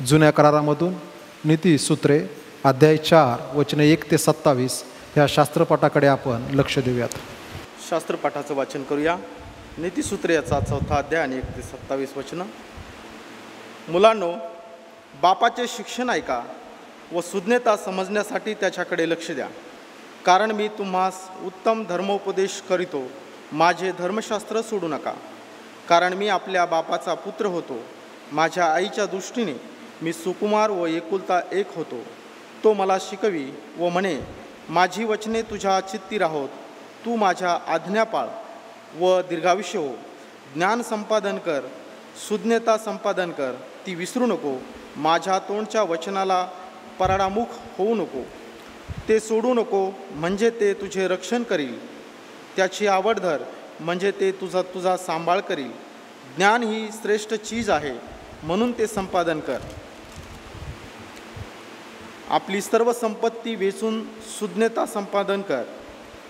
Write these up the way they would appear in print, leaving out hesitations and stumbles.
जुन्या करारामधून नीतिसूत्रे अध्याय 4 वचने 1 ते 27 ह्या शास्त्रपाठाकडे आपण लक्ष देऊयात. शास्त्रपाठाचं वाचन करूया. नीतिसूत्रे याचा 4 अध्याय आणि 1 ते 27 वचनं. मुलांनो, बापाचे शिक्षण ऐका व सुज्ञता समजण्यासाठी त्याच्याकडे लक्ष द्या, कारण मी तुम्हास उत्तम धर्मोपदेश करीतो. माझे धर्मशास्त्र सोडू नका, कारण मी आपल्या बापाचा पुत्र होतो. माझ्या आईच्या दृष्टीने मी सुकुमार व एकुलता एक होतो. तो मला शिकवी व म्हणे, माझी वचने तुझ्या चित्ती राहोत. तू माझ्या आज्ञा पाळ व दीर्घायुष्य हो. ज्ञान संपादन कर, सुज्ञता संपादन कर, ती विसरू नको. माझ्या तोंडच्या वचनाला पराडामुख होऊ नको. ते सोडू नको, म्हणजे ते तुझे रक्षण करील. त्याची आवड धर, म्हणजे ते तुझा सांभाळ करील. ज्ञान ही श्रेष्ठ चीज आहे, म्हणून ते संपादन कर. आपली सर्व संपत्ती वेचून सुज्ञता संपादन कर.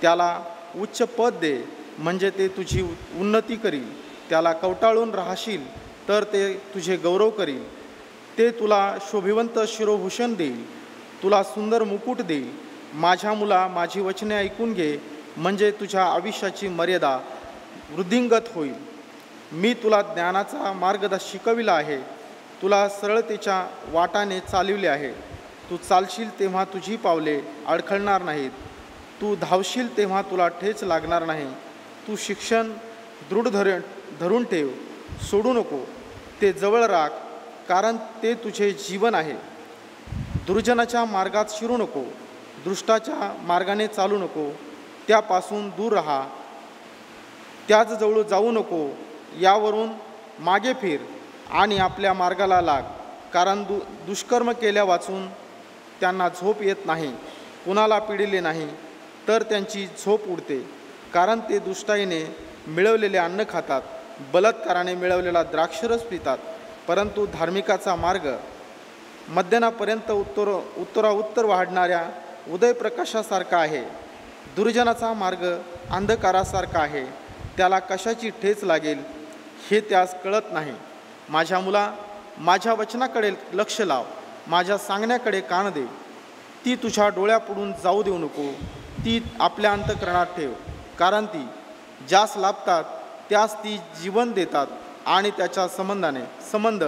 त्याला उच्च पद दे, म्हणजे ते तुझी उन्नती करील. त्याला कवटाळून राहशील तर ते तुझे गौरव करील. ते तुला शोभिवंत शिरोभूषण देईल, तुला सुंदर मुकुट देईल. माझ्या मुला, माझी वचने ऐकून घे, म्हणजे तुझ्या आयुष्याची मर्यादा वृद्धिंगत होईल. मी तुला ज्ञानाचा मार्ग शिकविला आहे, तुला सरळतेच्या वाटाने चालविले आहे. तू चालशील तेव्हा तुझी पावले अडखळणार नाहीत. तू धावशील तेव्हा तुला ठेच लागणार नाही. तू शिक्षण दृढ धरून ठेव, सोडू नको. ते जवळ राख, कारण ते तुझे जीवन आहे. दुर्जनाच्या मार्गात शिरू नको, दुष्टाच्या मार्गाने चालू नको. त्यापासून दूर राहा, त्याच जवळ जाऊ नको. यावरून मागे फिर आणि आपल्या मार्गाला लाग, कारण दुष्कर्म केल्या वाचून त्यांना झोप येत नाही. कुणाला पिडिले नाही तर त्यांची झोप उडते, कारण ते दुष्टाईने मिळवलेले अन्न खातात, बलात्काराने मिळवलेला द्राक्षरस पितात. परंतु धार्मिकाचा मार्ग मध्यानापर्यंत उत्तरोत्तर वाढणाऱ्या उदयप्रकाशासारखा आहे. दुर्जनाचा मार्ग अंधकारासारखा आहे, त्याला कशाची ठेच लागेल हे त्यास कळत नाही. माझ्या मुला, माझ्या वचनाकडे लक्ष लाव, माझ्या सांगण्याकडे कान दे. ती तुझ्या डोळ्यापुढून जाऊ देऊ नको. ती आपल्या अंतःकरणात ठेव, कारण ती ज्यास लाभतात त्यास ती जीवन देतात आणि त्याच्या संबंध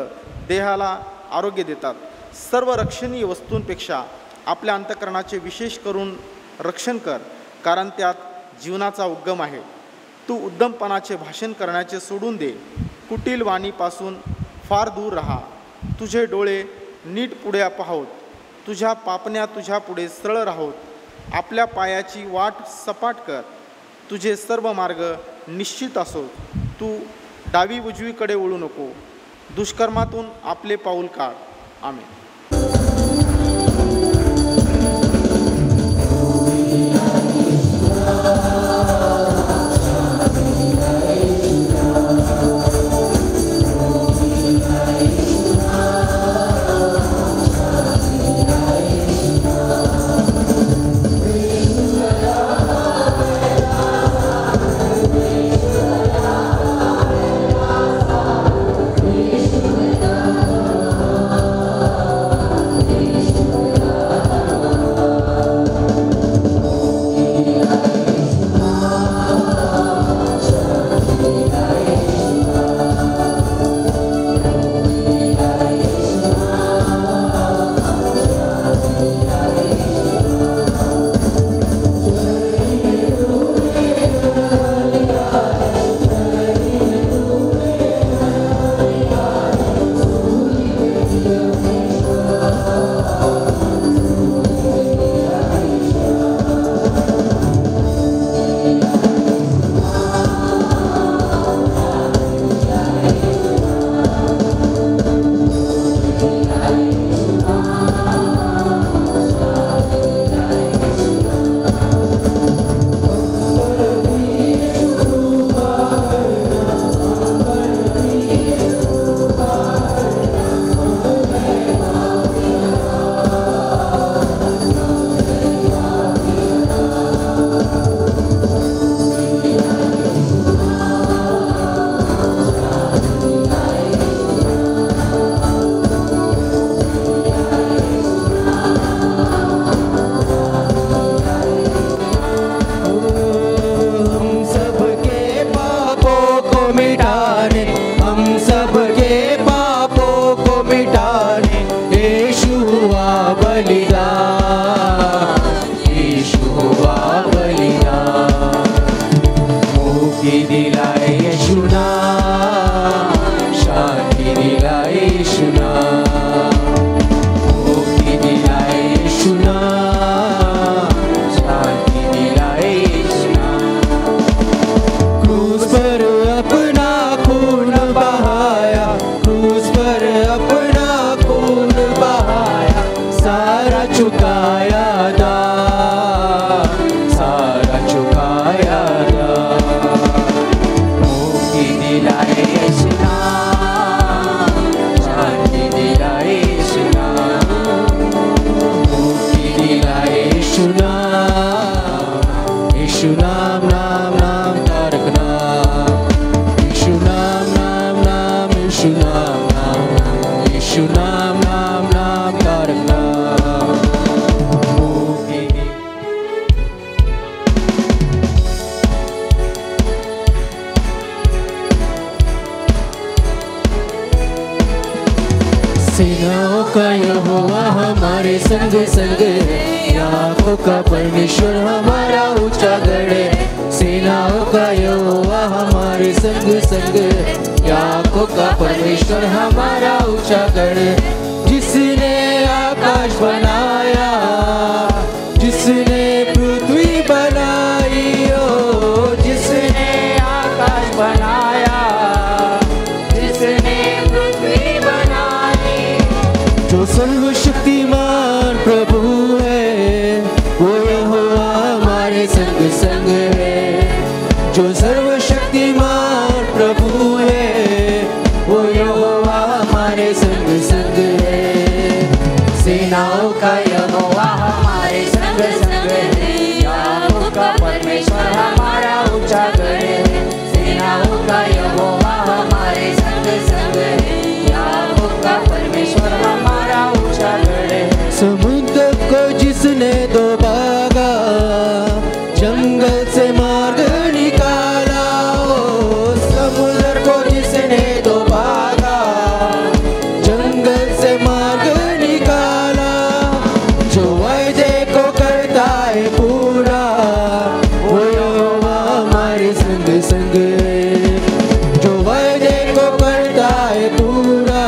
देहाला आरोग्य देतात. सर्व रक्षणीय वस्तूंपेक्षा आपल्या अंतःकरणाचे विशेष करून रक्षण कर, कारण त्यात जीवनाचा उद्गम आहे. तू उद्दमपणाचे भाषण करण्याचे सोडून दे. कुटील वाणीपासून फार दूर राहा. तुझे डोळे नीट पुढे पाहोत, तुझ्या पापण्या तुझ्या पुढे सरळ राहोत. आपल्या पायाची वाट सपाट कर, तुझे सर्व मार्ग निश्चित असोत. तू डावी उजवीकडे वळू नको. दुष्कर्मातून आपले पाऊल काढ. आमेन. यीशु नाम नाम नाम तारक नाम सेनाओं का यहोवा हमारे संग संग है, याकूब का परमेश्वर हमारा ऊंचा गढ़ है। सेनाओं का यहोवा हमारे संग संग है, याकूब का परमेश्वर हमारा ऊंचा गढ़ है। जिसने आकाश बनाया, जिसने पृथ्वी बनाई, ओ जिसने आकाश बनाया, जिसने पृथ्वी बनाई, जो सर्वशक्तिमान प्रभु है, वो यहोवा हमारे संग संग है। जो सर्वशक्तिमान प्रभु है, वो यहोवा हमारे संग संग है। सेनाओं का यहोवा हमारे संग संग है, याकूब का परमेश्वर हमारा ऊंचा गढ़ है। सेनाओं का यहोवा हमारे संग संग है, याकूब का परमेश्वर हमारा ऊंचा गढ़ है। समुद्र को जिसने दो भागा, जंगल से मार्ग निकाला, ओ समुद्र को जिसने दो भागा, जंगल से मार्ग निकाला, जो वायदे को करता है पूरा, वो यहोवा हमारे संग संग है। जो वायदे को करता है पूरा,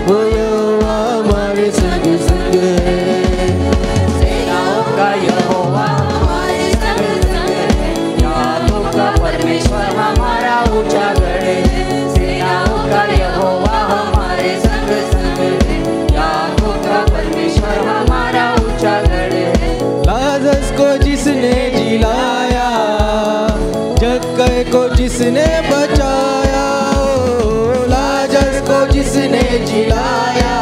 वो यहोवा हमारे संग संग है। सेनाओं का यहोवा हमारे संग संग है, याकूब का परमेश्वर हमारा ऊंचा गढ़ है। सेनाओं का यहोवा हमारे संग संग है, याकूब का परमेश्वर हमारा ऊंचा गढ़ है। लाजरस को जिसने जिलाया, जक्कई को जिसने बचाया, ओ लाजरस को जिसने जिलाया,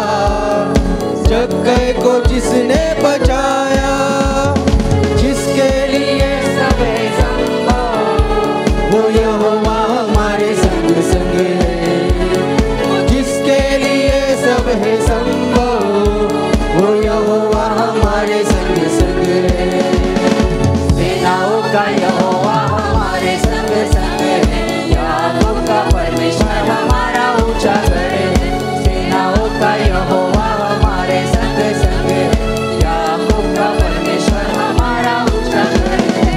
जक्कई को जिसने बचाया, जिसके लिए सब है संभव, वो यहोवा हमारे संग संग है। जिसके लिए सब है संभव, वो यहोवा हमारे संग संग है। सेनाओं का यहोवा हमारे संग संग है, याकूब का परमेश्वर हमारा ऊंचा गढ़ है। सेनाओं का यहोवा हमारे संग संग है, याकूब का परमेश्वर हमारा ऊंचा गढ़ है।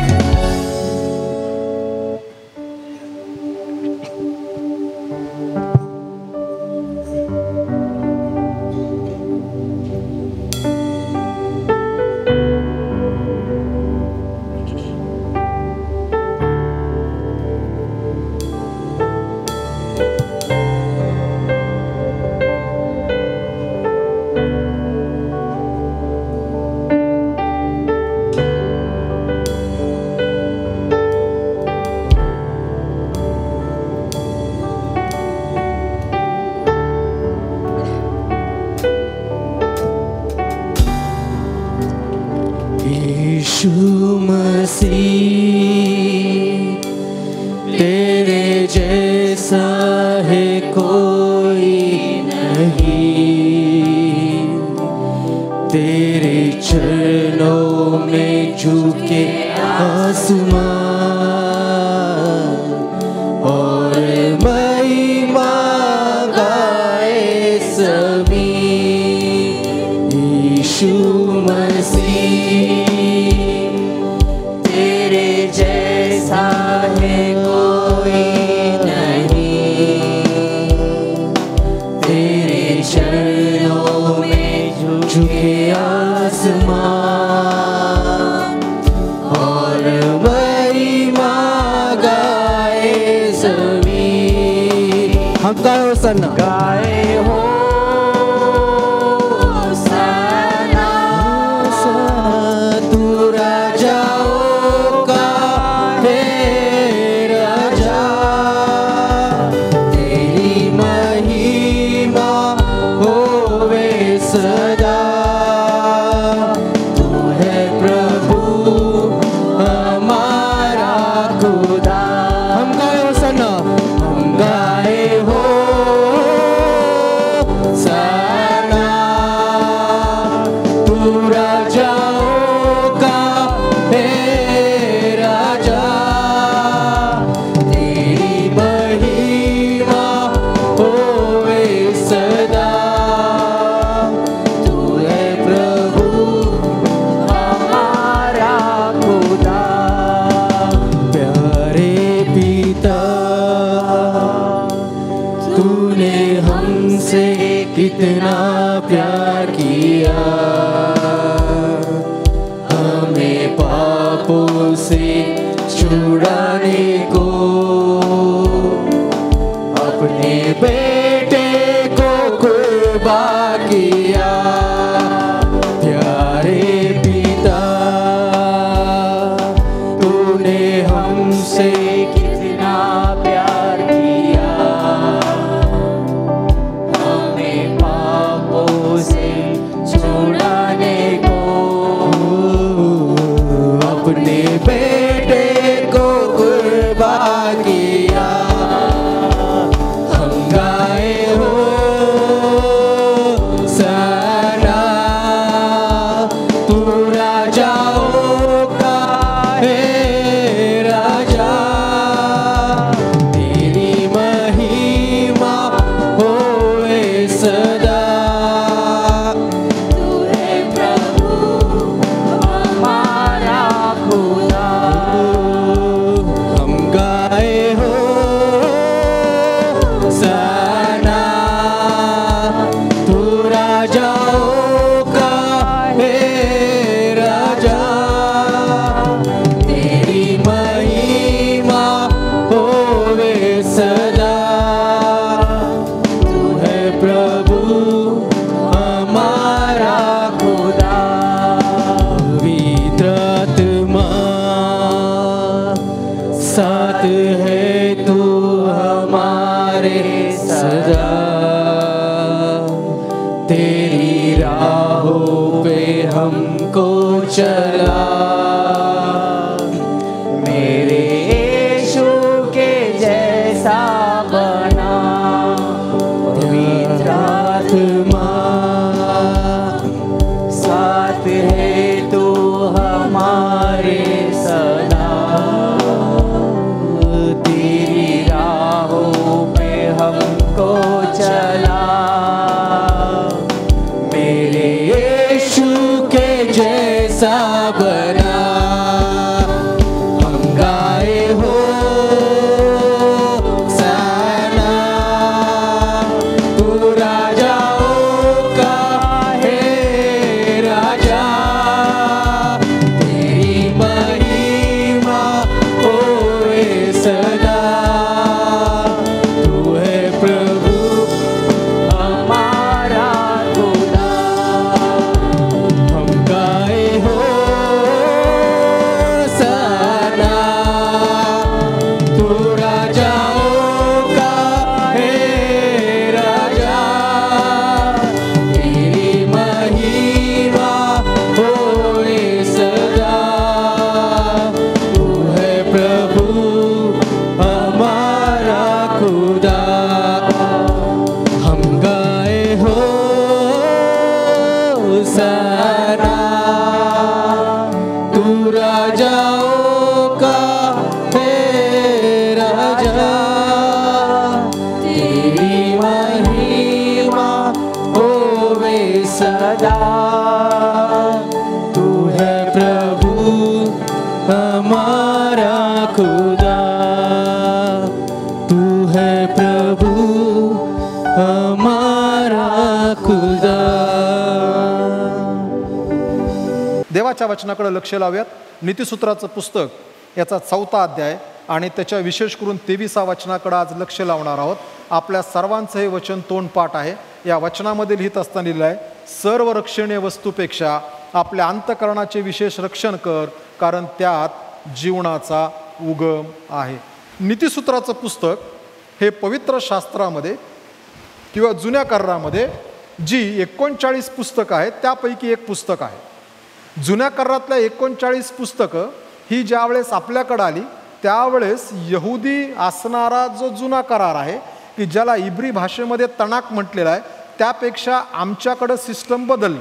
यीशु मसीह तेरे जैसा है कोई नहीं, तेरे चरणों में झुके आसमान और महिमा गाए सभी। यीशु मसीह तेरे जैसा है कोई नहीं, तेरे चरणों में झुके आसमान और महिमा गाए सभी। हम गाए होसन्ना, गाए हो सदा तू है प्रभु हमारा खुदा। हम गाए हो सना, हम गाए हो प्यार किया, हमें पापों से छुड़ाने को अपने बेटे को कुर्बान किया। प्यारे पिता, तूने हमसे कितना प्यार किया, हमें पापों से छुड़ाने को अपने बेटे को कुर्बान किया। हम गाए हो सना, तू राजाओं का है राजा, तेरी महिमा होए सदा। तू है प्रभु हमारा खुदा, हम गाए हो सना, तू राजाओं का है राजा, तेरी महिमा होवे सदा। तू है प्रभु हमारा खुदा। पवित्र आत्मा साथ है तू हमारे सदा, तेरी राहों पे हमको चला। मेरे यीशु के जैसा बना, पवित्र आत्मा साथ है तू हमारे सदा, तेरी राहों पे हमको चला। मेरे यीशु के जैसा बना, हम गाए हो सना, तू राजाओं का है राजा, तेरी महिमा होए सदा। तू है प्रभु हमारा खुदा, हम गाए हो सना, तू राजाओं का है राजा, तेरी महिमा होए सदा। तू है प्रभु हमारा खुदा, हम गाए हो सना, तू राजाओं का है राजा, तेरी महिमा होवे सदा। तू है प्रभु हमारा खुदा, तू है प्रभु हमारा खुदा। देवाच्या वचनाकडे लक्ष लावूयात. नीतिसूत्राचं पुस्तक याचा 4था अध्याय आणि त्याच्या विशेष करून 23व्या वचनाकडे आज लक्ष लावणार आहोत. आपल्या सर्वांचं हे वचन तोंडपाठ आहे. या वचनामध्ये लिहित असताना लिहिलं आहे, सर्व रक्षणीय वस्तूपेक्षा आपल्या अंतःकरणाचे विशेष रक्षण कर, कारण त्यात जीवनाचा उगम आहे. नीतिसूत्राचं पुस्तक हे पवित्र शास्त्रामध्ये किंवा जुन्या करारामध्ये जी 39 पुस्तकं आहेत त्यापैकी एक पुस्तक आहे. जुन्या करारातल्या 39 पुस्तकं ही ज्यावेळेस आपल्याकडे आली त्यावेळेस यहुदी असणारा जो जुना करार आहे की ज्याला इब्री भाषेमध्ये तणाक म्हटलेला आहे, त्यापेक्षा आमच्याकडं सिस्टम बदलली.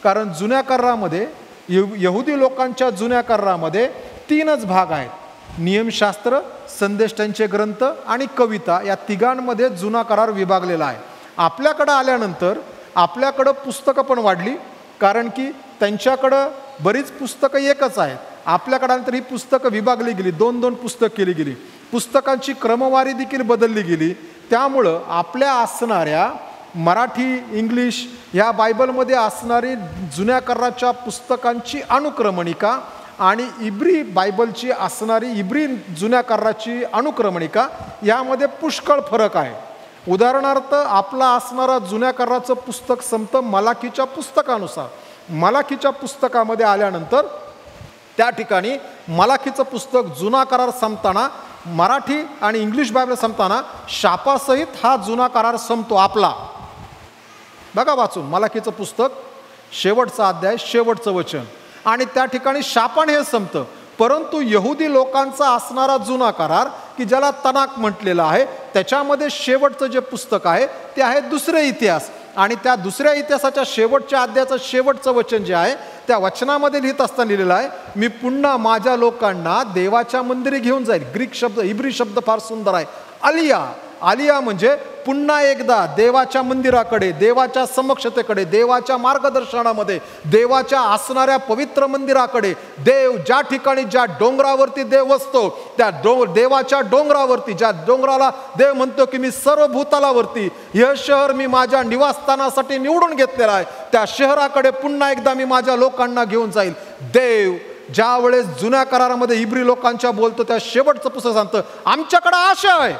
कारण जुन्या करारामध्ये यहुदी लोकांच्या जुन्या करारामध्ये 3च भाग आहेत, नियमशास्त्र, संदेश त्यांचे ग्रंथ आणि कविता. या तिघांमध्ये जुना करार विभागलेला आहे. आपल्याकडं आल्यानंतर आपल्याकडं पुस्तकं पण वाढली, कारण की त्यांच्याकडं बरीच पुस्तकं एकच आहेत. आपल्याकडं नंतर ही पुस्तकं विभागली गेली, 2-2 पुस्तक केली गेली. पुस्तकांची क्रमवारी देखील बदलली गेली. त्यामुळं आपल्या असणाऱ्या मराठी, इंग्लिश या बायबलमध्ये असणारी जुन्या कराराच्या पुस्तकांची अनुक्रमणिका आणि इब्री बायबलची असणारी इब्री जुन्या कराराची अनुक्रमणिका यामध्ये पुष्कळ फरक आहे. उदाहरणार्थ आपला असणारा जुन्या कराराचं पुस्तक संपतं मलाकीच्या पुस्तकानुसार. मलाकीच्या पुस्तकामध्ये आल्यानंतर त्या ठिकाणी मलाकीचं पुस्तक जुना करार संपताना मराठी आणि इंग्लिश बायबल संपताना शापासहित हा जुना करार संपतो आपला. बघा वाचून मलाकीचं पुस्तक शेवटचा अध्याय शेवटचं वचन आणि त्या ठिकाणी शापाने हे संपतं. परंतु यहुदी लोकांचा असणारा जुना करार की ज्याला तनाक म्हटलेला आहे त्याच्यामध्ये शेवटचं जे पुस्तक आहे ते आहे दुसरे इतिहास आणि त्या दुसऱ्या इतिहासाच्या शेवटच्या अध्यायाचं शेवटचं वचन जे आहे त्या वचनामध्ये लिहित असताना लिहिलेलं आहे, मी पुन्हा माझ्या लोकांना देवाच्या मंदिरी घेऊन जाईल. ग्रीक शब्द इब्री शब्द फार सुंदर आहे, आलिया. आलिया म्हणजे पुन्हा एकदा देवाच्या मंदिराकडे, देवाच्या समक्षतेकडे, देवाच्या मार्गदर्शनामध्ये, देवाच्या असणाऱ्या पवित्र मंदिराकडे. देव ज्या ठिकाणी ज्या डोंगरावरती देव असतो त्या देवाच्या डोंगरावरती, ज्या डोंगराला देव म्हणतो की मी सर्व भूतलावरती हे शहर मी माझ्या निवासस्थानासाठी निवडून घेतलेलं आहे, त्या शहराकडे पुन्हा एकदा मी माझ्या लोकांना घेऊन जाईल. देव ज्या वेळेस जुन्या करारामध्ये इब्री लोकांच्या बोलतो त्या शेवटचं पुस्तक सांगतं आमच्याकडे आशा आहे.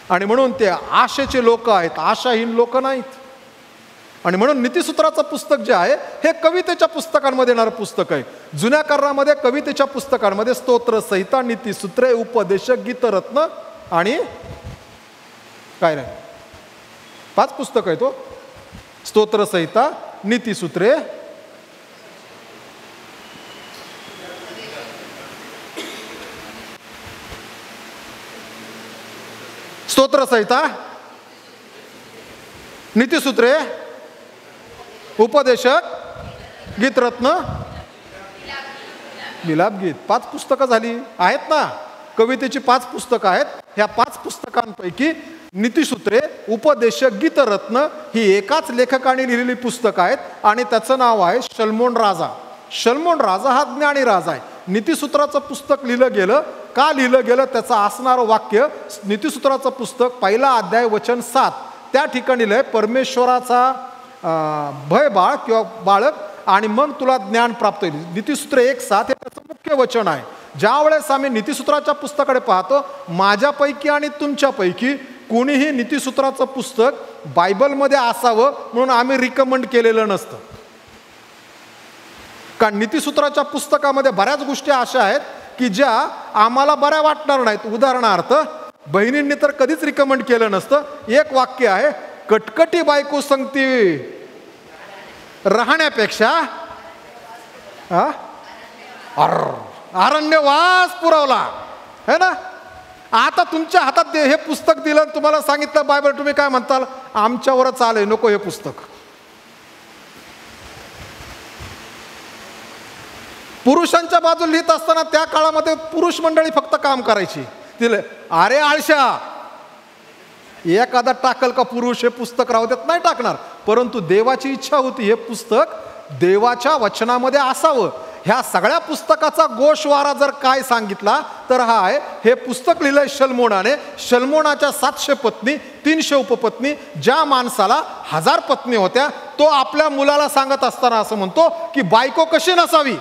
आणि म्हणून ते आशेचे लोक आहेत, आशाहीन लोक नाहीत. आणि म्हणून नीतिसूत्राचं पुस्तक जे आहे हे कवितेच्या पुस्तकांमध्ये येणारं पुस्तक आहे. जुन्या करारामध्ये कवितेच्या पुस्तकांमध्ये स्तोत्र, संहिता, नीतिसूत्रे, उपदेशक, गीतरत्न आणि काय नाही 5 पुस्तक आहे तो. स्तोत्र, संहिता, नीतिसूत्रे, स्तोत्र, संहिता, नीतिसूत्रे, उपदेशक, गीतरत्न, विलापगीत. 5 पुस्तकं झाली आहेत ना. कवितेची 5 पुस्तकं आहेत. ह्या 5 पुस्तकांपैकी नीतिसूत्रे, उपदेशक, गीतरत्न ही एकाच लेखकाने लिहिलेली पुस्तकं आहेत आणि त्याचं नाव आहे शलोमोन राजा. शलोमोन राजा हा ज्ञानी राजा आहे. नीतिसूत्राचं पुस्तक लिहिलं गेलं का लिहिलं गेलं त्याचं असणारं वाक्य नीतिसूत्राचं पुस्तक 1 अध्याय वचन 7 त्या ठिकाणी लिहिलंय, परमेश्वराचा भय बाळ किंवा बाळक आणि मग तुला ज्ञान प्राप्त होईल. नीतिसूत्र 1:7 हे त्याचं मुख्य वचन आहे. ज्या वेळेस आम्ही नीतिसूत्राच्या पुस्तकाकडे पाहतो कारण आणि तुमच्यापैकी कोणीही नीतिसूत्राचं पुस्तक बायबलमध्ये असावं म्हणून आम्ही रिकमेंड केलेलं नसतं. कारण नीतिसूत्राच्या पुस्तकामध्ये बऱ्याच गोष्टी अशा आहेत की ज्या आम्हाला बऱ्या वाटणार नाहीत. उदाहरणार्थ बहिणींनी तर कधीच रिकमेंड केलं नसतं. एक वाक्य आहे, कटकटी बायको संगती राहण्यापेक्षा अरण्यवास पुरवला है ना. आता तुमच्या हातात हे पुस्तक दिलं तुम्हाला सांगितलं बायबल, तुम्ही काय म्हणताल, आमच्यावरच आलंय, नको हे पुस्तक. पुरुषांच्या बाजूला लिहित असताना त्या काळामध्ये पुरुष मंडळी फक्त काम करायची. तिला अरे आळशा एखादा टाकल का पुरुष हे पुस्तक राहू देत, नाही टाकणार. परंतु देवाची इच्छा होती हे पुस्तक देवाच्या वचनामध्ये असावं. ह्या सगळ्या पुस्तकाचा गोषवारा जर काय सांगितला तर हा आहे, हे पुस्तक लिहिलंय शलोमोनाने. शलोमोनाच्या 700 पत्नी, 300 उपपत्नी, ज्या माणसाला 1000 पत्नी होत्या तो आपल्या मुलाला सांगत असताना असं म्हणतो की बायको कशी नसावी,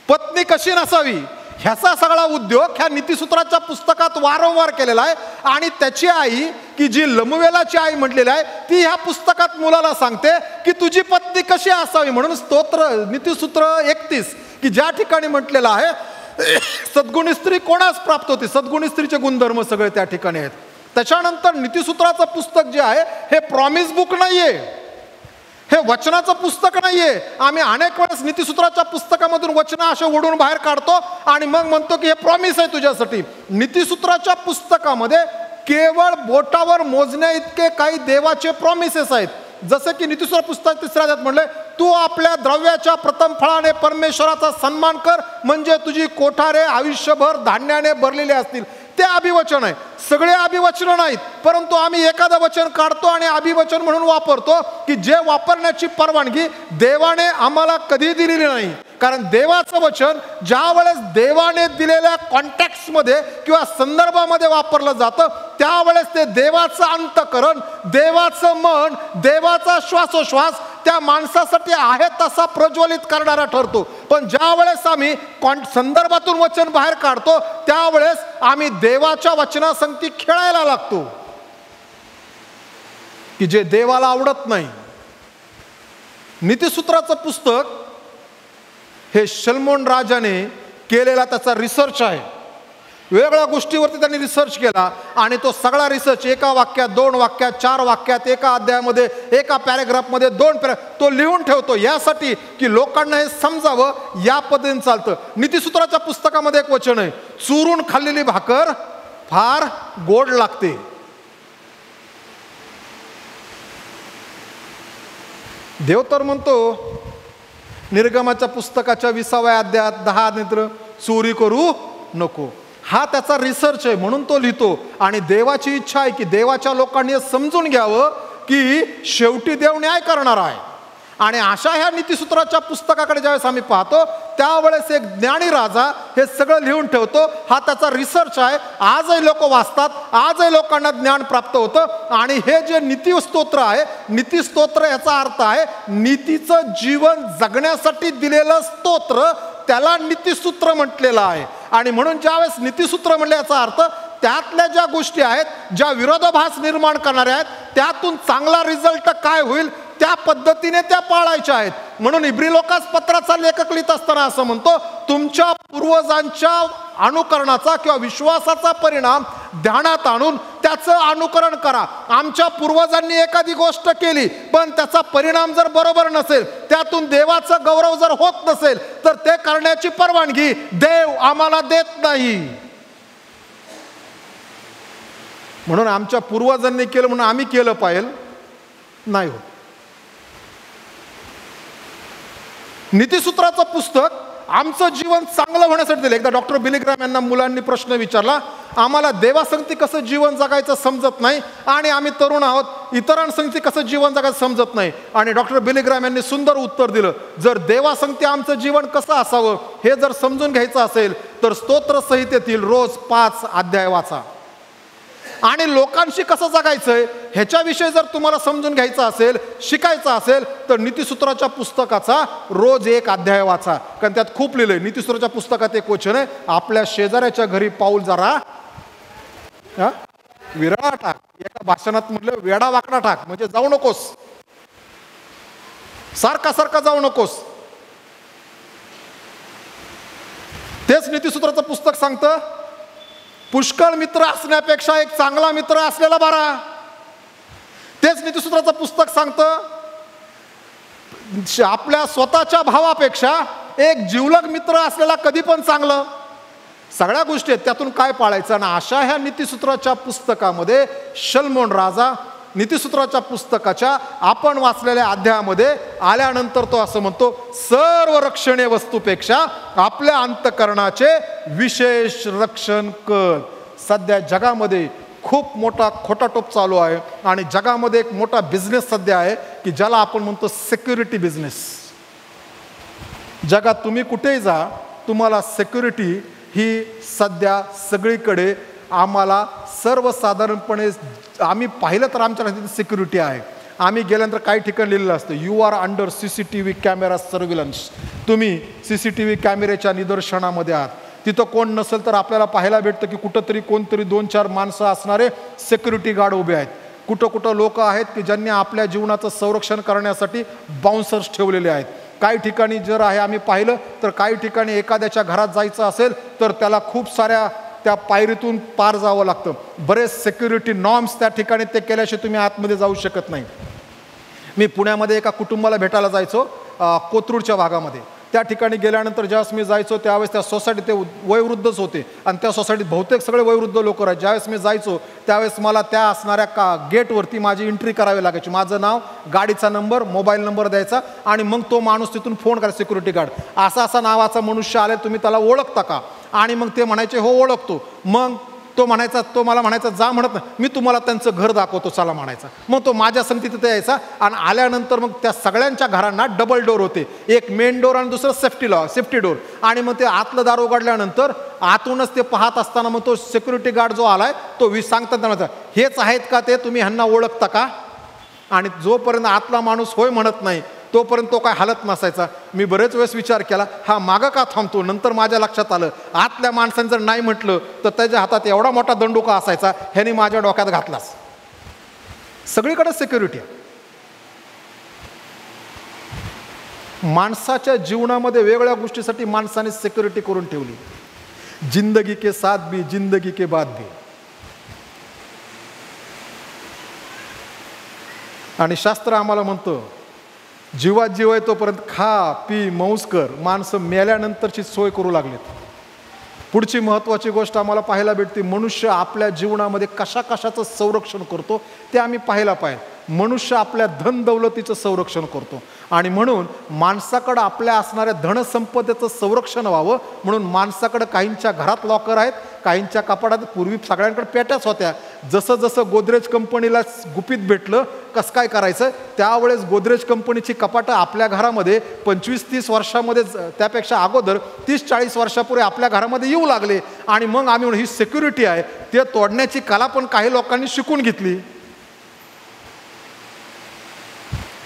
पत्नी कशी नसावी. ह्याचा सगळा उद्योग ह्या नीतिसूत्राच्या पुस्तकात वारंवार केलेला आहे. आणि त्याची आई की जी लमुवेलाची आई म्हटलेली आहे ती ह्या पुस्तकात मुलाला सांगते की तुझी पत्नी कशी असावी. म्हणून स्तोत्र नीतिसूत्र 31 की ज्या ठिकाणी म्हटलेलं आहे सद्गुणी स्त्री कोणास प्राप्त होती, सद्गुणी स्त्रीचे गुणधर्म सगळे त्या ठिकाणी आहेत. त्याच्यानंतर नीतिसूत्राचं पुस्तक जे आहे हे प्रॉमिस बुक नाहीये, हे वचनाचं पुस्तक नाहीये. आम्ही अनेक वेळेस नीतिसूत्राच्या पुस्तकामधून वचन असे ओढून बाहेर काढतो आणि मग म्हणतो की हे प्रॉमिस आहे तुझ्यासाठी. नीतिसूत्राच्या पुस्तकामध्ये केवळ बोटावर मोजण्या इतके काही देवाचे प्रॉमिसेस आहेत. जसे की नीतिसूत्र पुस्तक 3 अध्यायात म्हणले, तू आपल्या द्रव्याच्या प्रथम फळाने परमेश्वराचा सन्मान कर म्हणजे तुझी कोठारे आयुष्यभर धान्याने भरलेले असतील. ते अभिवचन आहे. सगळे अभिवचन नाहीत, परंतु आम्ही एखादं वचन काढतो आणि अभिवचन म्हणून वापरतो की जे वापरण्याची परवानगी देवाने आम्हाला कधी दिलेली नाही. कारण देवाचं वचन ज्या वेळेस देवाने दिलेल्या कॉन्टेक्स्टमध्ये किंवा संदर्भामध्ये वापरलं जातं त्यावेळेस ते देवाचं अंतःकरण, देवाचं मन, देवाचा श्वासोश्वास त्या माणसासाठी आहे तसा प्रज्वलित करणारा ठरतो. पण ज्या वेळेस आम्ही संदर्भातून वचन बाहेर काढतो त्यावेळेस आम्ही देवाच्या वचनासंगती खेळायला लागतो, की जे देवाला आवडत नाही. नीतिसूत्राचं पुस्तक हे शलोमोन राजाने केलेला त्याचा रिसर्च आहे. वेगवेगळ्या गोष्टीवरती त्यांनी रिसर्च केला आणि तो सगळा रिसर्च एका वाक्यात, 2 वाक्यात, 4 वाक्यात, एका अध्यायामध्ये, एका पॅरेग्राफमध्ये, 2 तो लिहून ठेवतो यासाठी की लोकांना हे समजावं या पद्धतीने चालतं. नीतिसूत्राच्या पुस्तकामध्ये एक वचन आहे, चुरून खाल्लेली भाकर फार गोड लागते. देव तर म्हणतो निर्गमाच्या पुस्तकाच्या 20व्या अध्यायात 10 नंतर चोरी करू नको. हा त्याचा रिसर्च आहे म्हणून तो लिहितो. आणि देवाची इच्छा आहे की देवाच्या लोकांनी समजून घ्यावं की शेवटी देव न्याय करणार आहे. आणि अशा ह्या नीतिसूत्राच्या पुस्तकाकडे ज्यावेळेस आम्ही पाहतो त्यावेळेस एक ज्ञानी राजा हे सगळं लिहून ठेवतो. हा त्याचा रिसर्च आहे. आजही लोक वाचतात, आजही लोकांना ज्ञान प्राप्त होतं. आणि हे जे नीतिस्तोत्र आहे, नीतिस्तोत्र याचा अर्थ आहे नीतीचं जीवन जगण्यासाठी दिलेलं स्तोत्र, त्याला नीतिसूत्र म्हटलेलं आहे. आणि म्हणून ज्यावेळेस नीतिसूत्र म्हणले याचा अर्थ त्यातल्या ज्या गोष्टी आहेत, ज्या विरोधाभास निर्माण करणाऱ्या आहेत, त्यातून चांगला रिझल्ट काय होईल त्या पद्धतीने त्या पाळायच्या आहेत. म्हणून इब्री लोकास पत्राचा लेखक लिहित असताना असं म्हणतो, तुमच्या पूर्वजांच्या अनुकरणाचा किंवा विश्वासाचा परिणाम ध्यानात आणून त्याचं अनुकरण करा. आमच्या पूर्वजांनी एखादी गोष्ट केली पण त्याचा परिणाम जर बरोबर नसेल, त्यातून देवाचा गौरव जर होत नसेल, तर ते करण्याची परवानगी देव आम्हाला देत नाही. म्हणून आमच्या पूर्वजांनी केलं म्हणून आम्ही केलं पाहिजे नाही होत. नीतिसूत्राचं पुस्तक आमचं जीवन चांगलं होण्यासाठी दिलं. एकदा डॉक्टर बिली ग्रॅम यांना मुलांनी प्रश्न विचारला, आम्हाला देवासंगती कसं जीवन जगायचं समजत नाही आणि आम्ही तरुण आहोत, इतरांसंगती कसं जीवन जगायचं समजत नाही. आणि डॉक्टर बिली ग्रॅम यांनी सुंदर उत्तर दिलं, जर देवासंगती आमचं जीवन कसं असावं हे जर समजून घ्यायचं असेल तर स्तोत्र संहितेतील रोज 5 अध्याय वाचा. आणि लोकांशी कसं जगायचंय ह्याच्याविषयी जर तुम्हाला समजून घ्यायचं असेल, शिकायचं असेल, तर नीतिसूत्राच्या पुस्तकाचा रोज 1 अध्याय वाचा. कारण त्यात खूप लिहिलंय. नीतिसूत्राच्या पुस्तकात एक वचन आहे, आपल्या शेजाऱ्याच्या घरी पाऊल जरा विरळा टाक. एका भाषणात म्हटलं वेडा वाकडा टाक, म्हणजे जाऊ नकोस, सारखा सारखा जाऊ नकोस. तेच नीतिसूत्राचं पुस्तक सांगतं, पुष्कळ मित्र असण्यापेक्षा एक चांगला मित्र असलेला बरा. तेच नीतिसूत्राचं पुस्तक सांगतं, आपल्या स्वतःच्या भावापेक्षा एक जिवलग मित्र असलेला कधी पण चांगलं. सगळ्या गोष्टी आहेत, त्यातून काय पाळायचं. आणि अशा ह्या नीतिसूत्राच्या पुस्तकामध्ये शलोमोन राजा नीतिसूत्राच्या पुस्तकाच्या आपण वाचलेल्या अध्यायामध्ये आल्यानंतर तो असं म्हणतो, सर्व रक्षणीय वस्तूपेक्षा आपल्या अंतःकरणाचे विशेष रक्षण कर. सध्या जगामध्ये खूप मोठा खोटाटोप चालू आहे आणि जगामध्ये एक मोठा बिझनेस सध्या आहे की ज्याला आपण म्हणतो सिक्युरिटी बिझनेस. जगात तुम्ही कुठेही जा, तुम्हाला सिक्युरिटी ही सध्या सगळीकडे आम्हाला सर्वसाधारणपणे आम्ही पाहिलं तर आमच्या राज्यात सिक्युरिटी आहे. आम्ही गेल्यानंतर काही ठिकाणी लिहिलेलं असतं, you are under CCTV camera surveillance. तुम्ही CCTV कॅमेऱ्याच्या निदर्शनामध्ये आहात. तिथं कोण नसेल तर आपल्याला पाहायला भेटतं की कुठंतरी कोणतरी 2-4 माणसं असणारे सिक्युरिटी गार्ड उभे आहेत. कुठं कुठं लोक आहेत की ज्यांनी आपल्या जीवनाचं संरक्षण करण्यासाठी बाउन्सर्स ठेवलेले आहेत. काही ठिकाणी जर आहे आम्ही पाहिलं तर काही ठिकाणी एखाद्याच्या घरात जायचं असेल तर त्याला खूप साऱ्या त्या पायरीतून पार जावं लागतं. बरेच सिक्युरिटी नॉर्म्स त्या ठिकाणी ते केल्याशिवाय तुम्ही आतमध्ये जाऊ शकत नाही. मी पुण्यामध्ये एका कुटुंबाला भेटायला जायचो कोथरूडच्या भागामध्ये. त्या ठिकाणी गेल्यानंतर ज्यावेळेस मी जायचो त्यावेळेस त्या सोसायटीत ते वयोवृद्धच होते आणि त्या सोसायटीत बहुतेक सगळे वयोवृद्ध लोक आहेत. ज्यावेळेस मी जायचो त्यावेळेस मला त्या असणाऱ्या गेटवरती माझी एंट्री करावी लागायची. माझं नाव, गाडीचा नंबर, मोबाईल नंबर द्यायचा आणि मग तो माणूस तिथून फोन करायचा, सिक्युरिटी गार्ड असा नावाचा मनुष्य आले, तुम्ही त्याला ओळखता का? आणि मग ते म्हणायचे हो ओळखतो. मग तो मला म्हणायचा जा म्हणत नाही, मी तुम्हाला त्यांचं घर दाखवतो चला म्हणायचा. मग तो माझ्या संगती तिथे यायचा आणि आल्यानंतर मग त्या सगळ्यांच्या घरांना डबल डोर होते, एक मेन डोर आणि दुसरं सेफ्टी डोर. आणि मग ते आतलं दार उघडल्यानंतर आतूनच ते पाहत असताना मग तो सिक्युरिटी गार्ड जो आलाय तो सांगतात त्यांना, हेच आहेत का ते, तुम्ही ह्यांना ओळखता का? आणि जोपर्यंत आतला माणूस होय म्हणत नाही तोपर्यंत तो काय हालत नसायचा. मी बरेच वेळेस विचार केला हा मागं का थांबतो. नंतर माझ्या लक्षात आलं आतल्या माणसाने जर नाही म्हटलं तर त्याच्या हातात एवढा मोठा दंडुका असायचा, ह्याने माझ्या डोक्यात घातलाच. सगळीकडे सिक्युरिटी आहे. माणसाच्या जीवनामध्ये वेगवेगळ्या गोष्टीसाठी माणसाने सिक्युरिटी करून ठेवली. जिंदगी के साथ भी जिंदगी के बाद भी. आणि शास्त्र आम्हाला म्हणतं जीवात जीव आहे तोपर्यंत खा पी मौज कर. माणसं मेल्यानंतरची सोय करू लागलीत. पुढची महत्त्वाची गोष्ट आम्हाला पाहायला भेटते, मनुष्य आपल्या जीवनामध्ये कशा कशाचं संरक्षण करतो ते आम्ही पाहायला पाहिजे. मनुष्य आपल्या धन दौलतीचं संरक्षण करतो आणि म्हणून माणसाकडं आपल्या असणाऱ्या धनसंपदेचं संरक्षण व्हावं म्हणून माणसाकडं काहींच्या घरात लॉकर आहेत, काहींच्या कपाटात. पूर्वी सगळ्यांकडे पेट्याच होत्या. जसं जसं गोदरेज कंपनीला गुपित भेटलं कसं काय करायचं, त्यावेळेस गोदरेज कंपनीची कपाटं आपल्या घरामध्ये 25-30 वर्षामध्ये, त्यापेक्षा अगोदर 30-40 वर्षापूर्वी आपल्या घरामध्ये येऊ लागले. आणि मग आम्ही म्हणून ही सिक्युरिटी आहे ते तोडण्याची कला पण काही लोकांनी शिकून घेतली.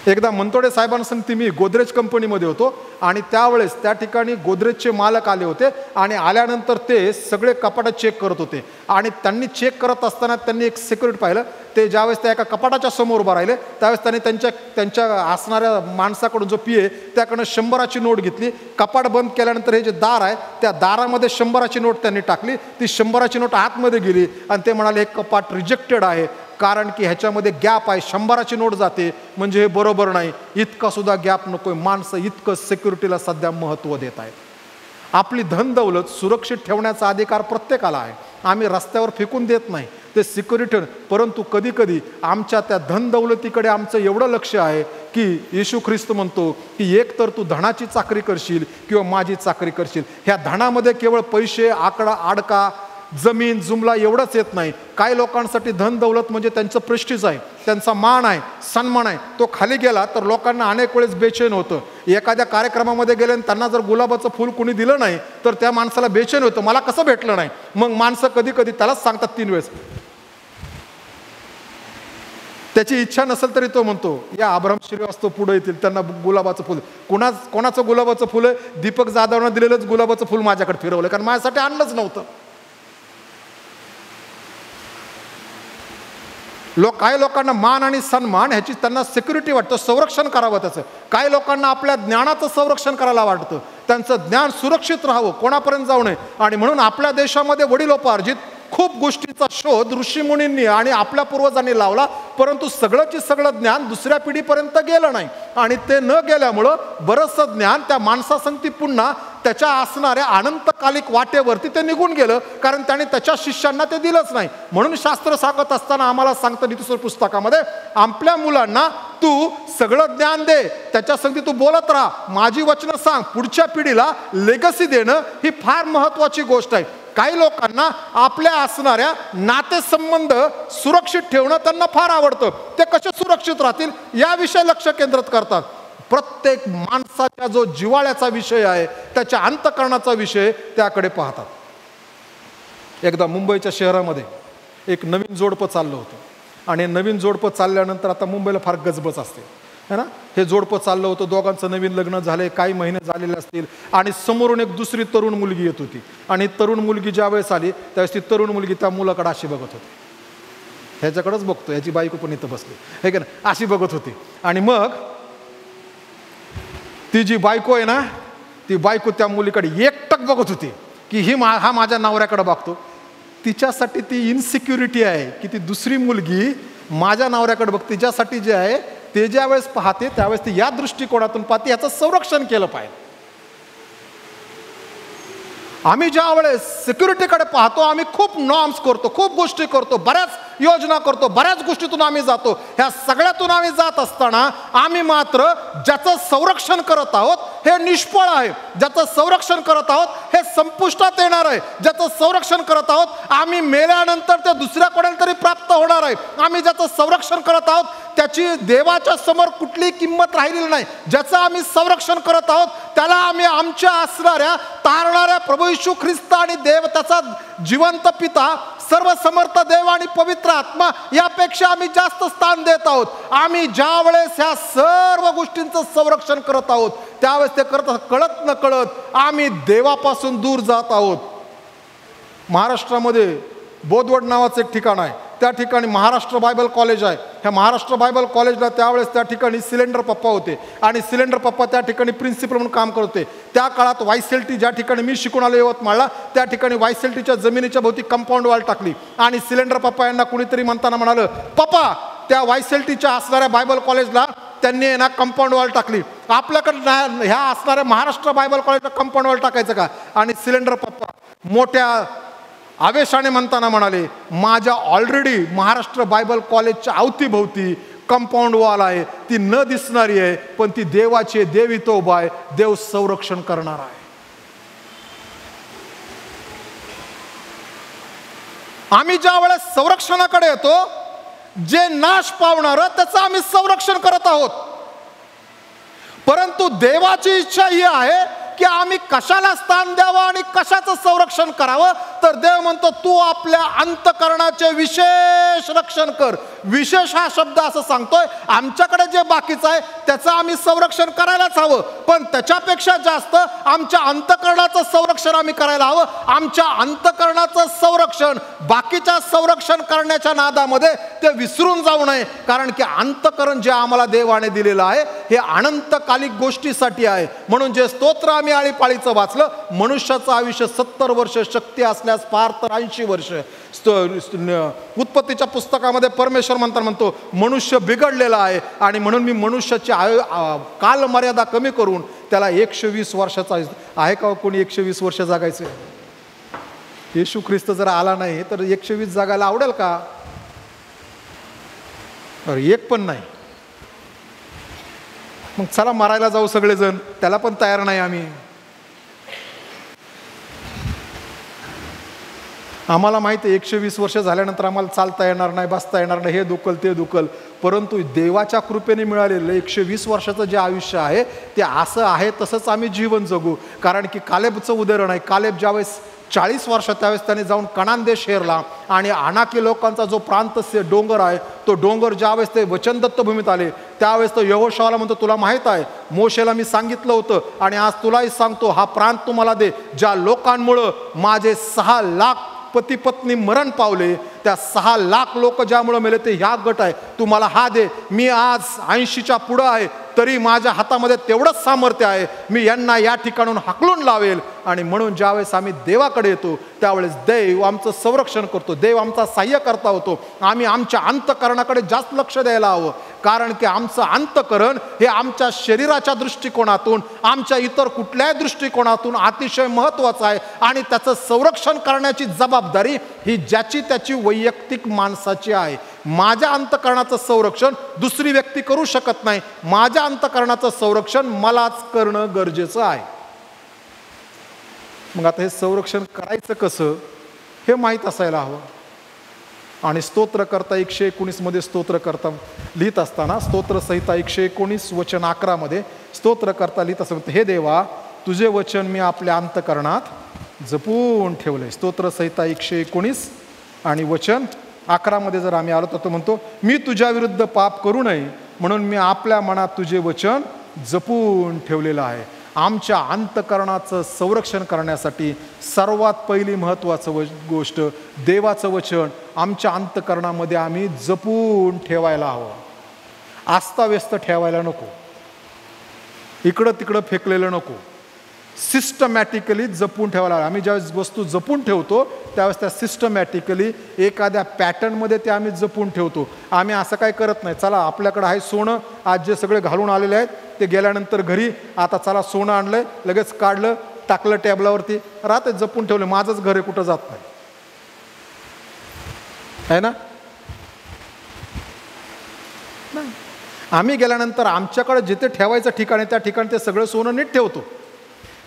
एकदा मनतोडे साहेबांसंगती मी गोदरेज कंपनीमध्ये होतो आणि त्यावेळेस त्या ठिकाणी गोदरेजचे मालक आले होते आणि आल्यानंतर ते सगळे कपाटं चेक करत होते. आणि त्यांनी चेक करत असताना त्यांनी एक सिक्युरिटी पाहिलं. ते ज्यावेळेस त्या एका कपाटाच्या समोर उभं राहिले त्यावेळेस त्यांनी त्यांच्या असणाऱ्या माणसाकडून जो पीए त्याकडनं 100ची नोट घेतली. कपाट बंद केल्यानंतर हे जे दार आहे त्या दारामध्ये 100ची नोट त्यांनी टाकली. ती 100ची नोट आतमध्ये गेली आणि ते म्हणाले हे कपाट रिजेक्टेड आहे कारण की ह्याच्यामध्ये गॅप आहे, 100ची नोट जाते म्हणजे हे बरोबर नाही. इतका सुद्धा गॅप नकोय. माणसं इतकं सिक्युरिटीला सध्या महत्त्व देत आहेत. आपली धन दौलत सुरक्षित ठेवण्याचा अधिकार प्रत्येकाला आहे. आम्ही रस्त्यावर फेकून देत नाही ते सिक्युरिटी. परंतु कधी कधी आमच्या त्या धन दौलतीकडे आमचं एवढं लक्ष आहे की येशू ख्रिस्त म्हणतो की एक तर तू धनाची चाकरी करशील किंवा माझी चाकरी करशील. ह्या धनामध्ये केवळ पैसे आडका जमीन जुमला एवढंच येत नाही. काही लोकांसाठी धन दौलत म्हणजे त्यांचं प्रेस्टीज आहे, त्यांचा मान आहे, सन्मान आहे. तो खाली गेला तर लोकांना अनेक वेळेस बेचैन होतं. एखाद्या कार्यक्रमामध्ये गेले आणि त्यांना जर गुलाबाचं फूल कोणी दिलं नाही तर त्या माणसाला बेचैन होतं, मला कसं भेटलं नाही. मग माणसं कधी कधी त्यालाच सांगतात 3 वेळेस. त्याची इच्छा नसेल तरी तो म्हणतो या अब्राहम श्रीवास्तव पुढे येतील त्यांना गुलाबाचं फुल. कोणाचं गुलाबाचं फुल आहे? दीपक जाधवनं दिलेलंच गुलाबाचं फुल माझ्याकडे फिरवलं कारण माझ्यासाठी आणलंच नव्हतं. काही लोकांना मान आणि सन्मान ह्याची त्यांना सिक्युरिटी वाटतं, संरक्षण करावं त्याचं. काही लोकांना आपल्या ज्ञानाचं संरक्षण करायला वाटतं, त्यांचं ज्ञान सुरक्षित राहावं, कोणापर्यंत जाऊ नये. आणि म्हणून आपल्या देशामध्ये वडिलोपार्जित खूप गोष्टींचा शोध ऋषीमुनींनी आणि आपल्या पूर्वजांनी लावला. परंतु सगळंची सगळं ज्ञान दुसऱ्या पिढीपर्यंत गेलं नाही. आणि ते न गेल्यामुळं बरंचसं ज्ञान त्या माणसासंगती पुन्हा त्याच्या असणाऱ्या अनंतकालिक वाटेवरती ते निघून गेलं कारण त्याने त्याच्या शिष्यांना ते दिलंच नाही. म्हणून शास्त्र सांगत असताना आम्हाला सांगतं नीतिसूत्र पुस्तकामध्ये आपल्या मुलांना तू सगळं ज्ञान दे, त्याच्या संगती तू बोलत राहा, माझी वचनं सांग. पुढच्या पिढीला लेगसी देणं ही फार महत्त्वाची गोष्ट आहे. काही लोकांना आपल्या असणाऱ्या नातेसंबंध सुरक्षित ठेवणं त्यांना फार आवडतं. ते कसे सुरक्षित राहतील याविषयी लक्ष केंद्रित करतात. प्रत्येक माणसाच्या जो जिव्हाळ्याचा विषय आहे, त्याच्या अंतःकरणाचा विषय त्याकडे पाहतात. एकदा मुंबईच्या शहरामध्ये एक नवीन जोडपं चाललं होतं आणि नवीन जोडपं चालल्यानंतर आता मुंबईला फार गजबज असते है ना. हे जोडपं चाललं होतं, दोघांचं नवीन लग्न झाले, काही महिने झालेले असतील आणि समोरून एक दुसरी तरुण मुलगी येत होती. आणि तरुण मुलगी ज्या वेळेस आली त्यावेळेस ती तरुण मुलगी त्या मुलाकडे अशी बघत होती. ह्याच्याकडेच बघतो, ह्याची बायको पण इथं बसली हे का ना, अशी बघत होती. आणि मग ती जी बायको आहे ना, ती बायको त्या मुलीकडे एकटक बघत होती की हा माझ्या नवऱ्याकडे बघतो. तिच्यासाठी ती इनसिक्युरिटी आहे की ती दुसरी मुलगी माझ्या नवऱ्याकडे बघते. तिच्यासाठी जे आहे ते ज्या वेळेस पाहते त्यावेळेस ती या दृष्टिकोनातून पाहते, याचं संरक्षण केलं पाहिजे. आम्ही ज्या वेळेस सिक्युरिटीकडे पाहतो, आम्ही खूप नॉर्म्स करतो, खूप गोष्टी करतो, बऱ्याच योजना करतो, बऱ्याच गोष्टीतून आम्ही जातो. ह्या सगळ्यातून आम्ही जात असताना आम्ही मात्र ज्याचं संरक्षण करत आहोत हे निष्फळ आहे, ज्याचं संरक्षण करत आहोत हे संपुष्टात येणार आहे, ज्याचं संरक्षण करत आहोत आम्ही मेल्यानंतर ते दुसऱ्या कोणाला तरी प्राप्त होणार आहे. आम्ही ज्याचं संरक्षण करत आहोत त्याची देवाच्या समोर कुठलीही किंमत राहिलेली नाही. ज्याचं आम्ही संरक्षण करत आहोत त्याला आम्ही आमच्या असणाऱ्या तारणाऱ्या प्रभू येशू ख्रिस्त आणि देव त्याचा जिवंत पिता, सर्वसमर्थ देव आणि पवित्र आत्मा यापेक्षा आम्ही जास्त स्थान देत आहोत. आम्ही ज्या वेळेस ह्या सर्व गोष्टींचं संरक्षण करत आहोत त्यावेळेस ते कळत न कळत आम्ही देवापासून दूर जात आहोत. महाराष्ट्रामध्ये बोदवड नावाचं एक ठिकाण आहे, त्या ठिकाणी महाराष्ट्र बायबल कॉलेज आहे. ह्या महाराष्ट्र बायबल कॉलेजला त्यावेळेस त्या ठिकाणी सिलेंडर पप्पा होते आणि सिलेंडर पप्पा त्या ठिकाणी प्रिन्सिपल म्हणून काम करत होते. त्या काळात वायसेल्टी ज्या ठिकाणी मी शिकून आलो यवतमाळला, त्या ठिकाणी वायसेल्टीच्या जमिनीच्या भोवती कंपाऊंड वॉल टाकली आणि सिलेंडर पप्पा यांना कुणीतरी म्हणताना म्हणालं, पप्पा त्या वायसेल्टीच्या असणाऱ्या बायबल कॉलेजला त्यांनी ना कंपाऊंड वॉल टाकली, आपल्याकडे ह्या असणाऱ्या महाराष्ट्र बायबल कॉलेजला कंपाऊंड वॉल टाकायचं का? आणि सिलेंडर पप्पा मोठ्या आवेशाने म्हणताना म्हणाले, माझ्या ऑलरेडी महाराष्ट्र बायबल कॉलेजच्या अवतीभोवती कंपाऊंड वॉल आहे, ती न दिसणारी आहे, पण ती देवाची आहे, देव इथं उभा आहे, देव संरक्षण करणार आहे. आम्ही ज्या वेळेस संरक्षणाकडे येतो, जे नाश पावणार त्याचं आम्ही संरक्षण करत आहोत. परंतु देवाची इच्छा ही आहे की आम्ही कशाला स्थान द्यावं आणि कशाचं संरक्षण करावं. तर देव म्हणतो, तू आपल्या अंतःकरणाचे विशेष रक्षण कर. विशेष हा शब्द असं सांगतोय, आमच्याकडे जे बाकीचं आहे त्याचं आम्ही संरक्षण करायलाच हवं, पण त्याच्यापेक्षा जास्त आमच्या अंतःकरणाचं संरक्षण आम्ही करायला हवं. आमच्या अंतःकरणाचं संरक्षण बाकीच्या संरक्षण करण्याच्या नादामध्ये ते विसरून जाऊ नये, कारण की अंतःकरण जे आम्हाला देवाने दिलेलं आहे हे अनंतकालिक गोष्टीसाठी आहे. म्हणून जे स्तोत्र आम्ही आळीपाळीचं वाचलं, मनुष्याचं आयुष्य 70 वर्ष, शक्ती असल्यास फार तर 80 वर्ष. उत्पत्तीच्या पुस्तकामध्ये परमेश्वर म्हणतो, मनुष्य बिघडलेला आहे आणि म्हणून मी मनुष्याची कालमर्यादा कमी करून त्याला 120 वर्षाचा आहे. का कोणी 120 वर्ष जगायचं? येशू ख्रिस्त जर आला नाही तर 120 जगायला आवडेल का? एक पण नाही. मग चला मारायला जाऊ सगळेजण, त्याला पण तयार नाही आम्ही. आम्हाला माहिती आहे 120 वर्ष झाल्यानंतर आम्हाला चालता येणार नाही, बसता येणार नाही, हे दुखल ते दुखल. परंतु देवाच्या कृपेने मिळालेलं 120 वर्षाचं जे आयुष्य आहे ते असं आहे तसंच आम्ही जीवन जगू. कारण की कालेबचं उदाहरण आहे. कालेब ज्यावेळेस 40 वर्ष त्यावेळेस त्याने जाऊन कनान देश हेरला आणि अनाकी लोकांचा जो प्रांत डोंगर आहे तो डोंगर ज्यावेळेस ते वचनदत्त भूमीत आले त्यावेळेस तो यहोशूआला म्हणतो, तुला माहीत आहे मोशेला मी सांगितलं होतं आणि आज तुलाही सांगतो, हा प्रांत तुम्हाला दे ज्या लोकांमुळं माझे 6 लाख पती पत्नी मरण पावले, त्या 6 लाख लोक ज्यामुळे मेले ते ह्या गट आहे, तू मला हा दे. मी आज 80च्या पुढं आहे तरी माझ्या हातामध्ये तेवढंच सामर्थ्य आहे, मी यांना या ठिकाणून हाकलून लावेल. आणि म्हणून ज्यावेळेस आम्ही देवाकडे येतो त्यावेळेस देव आमचं संरक्षण करतो, देव आमचा सहाय्यकर्ता होतो. आम्ही आमच्या अंतःकरणाकडे जास्त लक्ष द्यायला हवं, कारण की आमचं अंतःकरण हे आमच्या शरीराच्या दृष्टिकोनातून, आमच्या इतर कुठल्याही दृष्टिकोनातून अतिशय महत्त्वाचं आहे आणि त्याचं संरक्षण करण्याची जबाबदारी ही ज्याची त्याची वैयक्तिक माणसाची आहे. माझ्या अंतःकरणाचं संरक्षण दुसरी व्यक्ती करू शकत नाही, माझ्या अंतःकरणाचं संरक्षण मलाच करणं गरजेचं आहे. मग आता हे संरक्षण करायचं कसं हे माहीत असायला हवं. आणि स्तोत्रकर्ता 119 मध्ये स्तोत्रकर्ता लिहित असताना स्तोत्रसंहिता 119 वचन 11 मध्ये स्तोत्रकर्ता लिहित असताना, हे देवा तुझे वचन मी आपल्या अंतःकरणात जपून ठेवले. स्तोत्रसंहिता 119 आणि वचन 11 मध्ये जर आम्ही आलो तर तो म्हणतो, मी तुझ्या विरुद्ध पाप करू नये म्हणून मी आपल्या मनात तुझे वचन जपून ठेवलेलं आहे. आमच्या अंतःकरणाचं संरक्षण करण्यासाठी सर्वात पहिली महत्त्वाचं गोष्ट देवाचं वचन आमच्या अंतःकरणामध्ये आम्ही जपून ठेवायला हवं. आस्ताव्यस्त ठेवायला नको, इकडं तिकडं फेकलेलं नको, सिस्टमॅटिकली जपून ठेवायला हवं. आम्ही ज्यावेळेस वस्तू जपून ठेवतो त्यावेळेस त्या सिस्टमॅटिकली एखाद्या पॅटर्नमध्ये ते आम्ही जपून ठेवतो. आम्ही असं काय करत नाही, चला आपल्याकडं आहे सोनं, आज जे सगळे घालून आलेले आहेत ते गेल्यानंतर घरी, आता चला सोनं आणलंय लगेच काढलं टाकलं टेबलावरती, राहते जपून ठेवलं, माझंच घर आहे, कुठं जात नाही, आहे ना. नाही, आम्ही गेल्यानंतर आमच्याकडे जिथे ठेवायचं ठिकाण आहे त्या ठिकाणी ते सगळं सोनं नीट ठेवतो.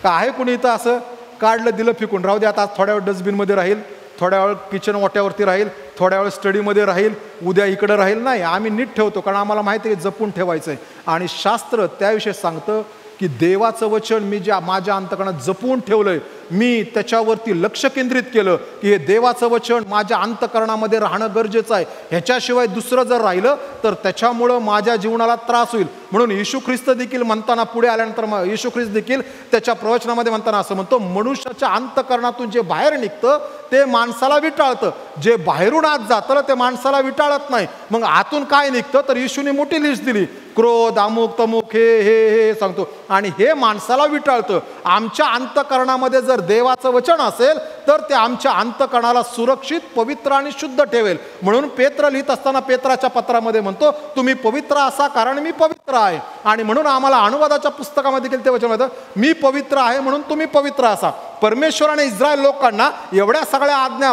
का आहे कुणी इथं असं काढलं दिलं फेकून, राहू दे आता, आज थोड्या वेळ डस्टबिनमध्ये राहील, थोड्या वेळ किचन वाट्यावरती राहील, थोड्या वेळ स्टडीमध्ये राहील, उद्या इकडं राहील. नाही, आम्ही नीट ठेवतो, कारण आम्हाला माहिती आहे जपून ठेवायचं आहे. आणि शास्त्र त्याविषयी सांगतं की देवाचं वचन मी ज्या माझ्या अंतकरणात जपून ठेवलंय, मी त्याच्यावरती लक्ष केंद्रित केलं की हे देवाचं वचन माझ्या अंतकरणामध्ये राहणं गरजेचं आहे. ह्याच्याशिवाय दुसरं जर राहिलं तर त्याच्यामुळं माझ्या जीवनाला त्रास होईल. म्हणून येशू ख्रिस्त देखील म्हणताना पुढे आल्यानंतर येशू ख्रिस्त देखील त्याच्या प्रवचनामध्ये म्हणताना असं म्हणतो, मनुष्याच्या अंतकरणातून जे बाहेर निघतं ते माणसाला विटाळतं, जे बाहेरून आत जातं ते माणसाला विटाळत नाही. मग आतून काय निघतं तर येशूने मोठी लिस्ट दिली, क्रोध, अमुक तमुक, हे हे हे सांगतो, आणि हे माणसाला विटाळतं. आमच्या अंतकरणामध्ये जर देवाचं वचन असेल तर ते आमच्या अंतकरणाला सुरक्षित, पवित्र आणि शुद्ध ठेवेल. म्हणून पेत्र लिहित असताना पेत्राच्या पत्रामध्ये म्हणतो, तुम्ही पवित्र असा कारण मी पवित्र आहे. आणि म्हणून आम्हाला अनुवादाच्या पुस्तकामध्ये देखील ते वचन म्हणतं, मी पवित्र आहे म्हणून तुम्ही पवित्र असा. परमेश्वराने इस्रायल लोकांना एवढ्या सगळ्या आज्ञा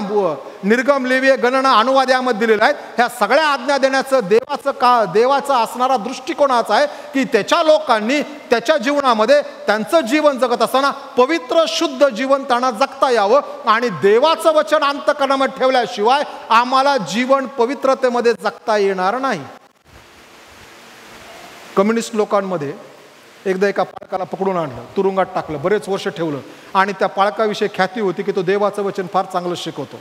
निर्गम, लेवीय, गणना, अनुवाद यामध्ये दिलेल्या आहेत. ह्या सगळ्या आज्ञा देण्याचं देवाचा असणारा दृष्टिकोनाचा आहे की त्याच्या लोकांनी त्याच्या जीवनामध्ये त्यांचं जीवन जगत असताना पवित्र, शुद्ध जीवन त्यांना जगता यावं. आणि देवाचं वचन अंतकरणामध्ये ठेवल्याशिवाय आम्हाला जीवन पवित्रतेमध्ये जगता येणार नाही. कम्युनिस्ट लोकांमध्ये एकदा एका पाळकाला पकडून आणलं, तुरुंगात टाकलं, बरेच वर्ष ठेवलं. आणि त्या पाळकाविषयी ख्याती होती की तो देवाचं वचन फार चांगलं शिकवतो,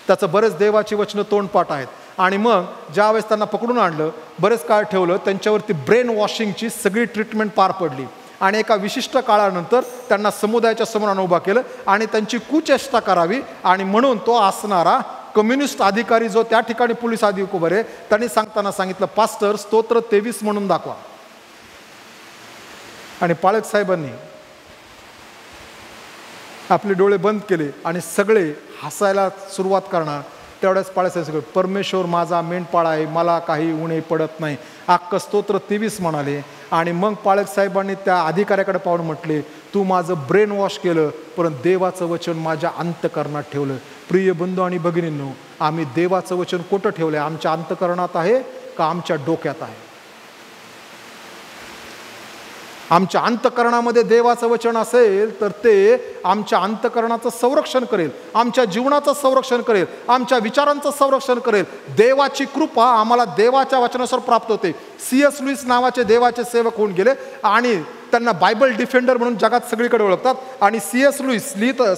त्याचं बरेच देवाची वचनं तोंडपाठ आहेत. आणि मग ज्यावेळेस त्यांना पकडून आणलं, बरेच काळ ठेवलं, त्यांच्यावरती ब्रेन वॉशिंगची सगळी ट्रीटमेंट पार पडली. आणि एका विशिष्ट काळानंतर त्यांना समुदायाच्या समोर उभा केलं आणि त्यांची कुचेष्टा करावी. आणि म्हणून तो असणारा कम्युनिस्ट अधिकारी जो त्या ठिकाणी पोलीस अधिकारी उभे आहे, त्यांनी सांगताना सांगितलं, पास्टर स्तोत्र 23 म्हणून दाखवा. आणि पाळक साहेबांनी आपले डोळे बंद केले आणि सगळे हसायला सुरुवात करणार. तेवढ्याच पाळक सगळं, परमेश्वर माझा मेंढपाळ आहे, मला काही उणे पडत नाही, अख्खं स्तोत्र 23 म्हणाले. आणि मग पाळक साहेबांनी त्या अधिकाऱ्याकडे पाहून म्हटले, तू माझं ब्रेन वॉश केलं, परंतु देवाचं वचन माझ्या अंतकरणात ठेवलं. प्रिय बंधू आणि भगिनींनो, आम्ही देवाचं वचन कुठं ठेवलंय? आमच्या अंतकरणात आहे का आमच्या डोक्यात आहे? आमच्या अंतकरणामध्ये देवाचं वचन असेल तर ते आमच्या अंतकरणाचं संरक्षण करेल, आमच्या जीवनाचं संरक्षण करेल, आमच्या विचारांचं संरक्षण करेल. देवाची कृपा आम्हाला देवाच्या वचनानुसार प्राप्त होते. C.S. लुईस नावाचे देवाचे सेवक होऊन गेले आणि त्यांना बायबल डिफेंडर म्हणून जगात सगळीकडे ओळखतात. आणि C.S. लुईस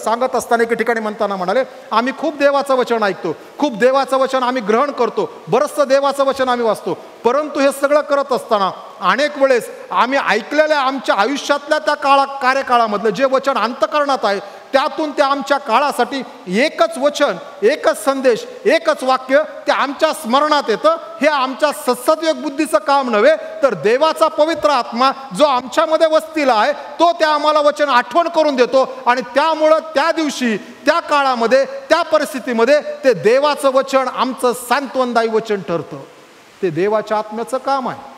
सांगत असताना एके ठिकाणी म्हणताना म्हणाले, आम्ही खूप देवाचं वचन ऐकतो, खूप देवाचं वचन आम्ही ग्रहण करतो, बरंचसं देवाचं वचन आम्ही वाचतो, परंतु हे सगळं करत असताना अनेक वेळेस आम्ही ऐकलेल्या आमच्या आयुष्यातल्या त्या कार्यकाळामधलं जे वचन अंतकरणात आहे त्यातून ते आमच्या काळासाठी एकच वचन, एकच संदेश, एकच वाक्य ते आमच्या स्मरणात येतं. हे आमच्या सत्सदयोग बुद्धीचं काम नव्हे, तर देवाचा पवित्र आत्मा जो आमच्यामध्ये वस्तीला आहे तो त्या आम्हाला वचन आठवण करून देतो. आणि त्यामुळं त्या दिवशी, त्या काळामध्ये, त्या परिस्थितीमध्ये ते देवाचं वचन आमचं सांत्वनदायी वचन ठरतं. ते देवाच्या आत्म्याचं काम आहे.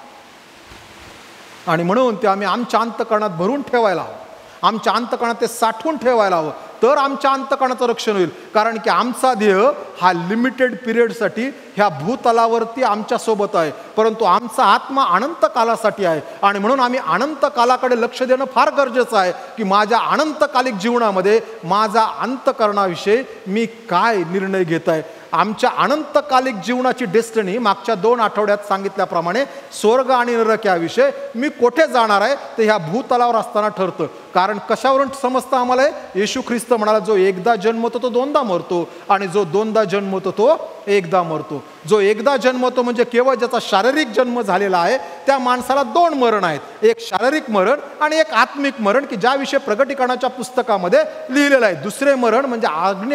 आणि म्हणून ते आम्ही आमच्या अंतकरणात भरून ठेवायला हवं, आमच्या अंतकरणात ते साठवून ठेवायला हवं, तर आमच्या अंतकरणाचं रक्षण होईल. कारण की आमचा देह हा लिमिटेड पिरियडसाठी ह्या भूतलावरती आमच्यासोबत आहे, परंतु आमचा आत्मा अनंत कालासाठी आहे. आणि म्हणून आम्ही अनंत कालाकडे लक्ष देणं फार गरजेचं आहे की माझ्या अनंतकालिक जीवनामध्ये माझा अंतकरणाविषयी मी काय निर्णय घेत आहे. आमच्या अनंतकालिक जीवनाची डेस्टिनी मागच्या 2 आठवड्यात सांगितल्याप्रमाणे स्वर्ग आणि नरक याविषयी मी कुठे जाणार आहे ते ह्या भूतलावर असताना ठरतं. कारण कशावरून समजतं आम्हाला? येशू ख्रिस्त म्हणाला, जो एकदा जन्मतो तो दोनदा मरतो, आणि जो दोनदा जन्मतो तो एकदा मरतो. जो एकदा जन्मतो म्हणजे केवळ ज्याचा शारीरिक जन्म झालेला आहे त्या माणसाला 2 मरण आहेत, एक शारीरिक मरण आणि एक आत्मिक मरण, की ज्याविषयी प्रगटीकरणाच्या पुस्तकामध्ये लिहिलेलं आहे. दुसरे मरण म्हणजे अग्नी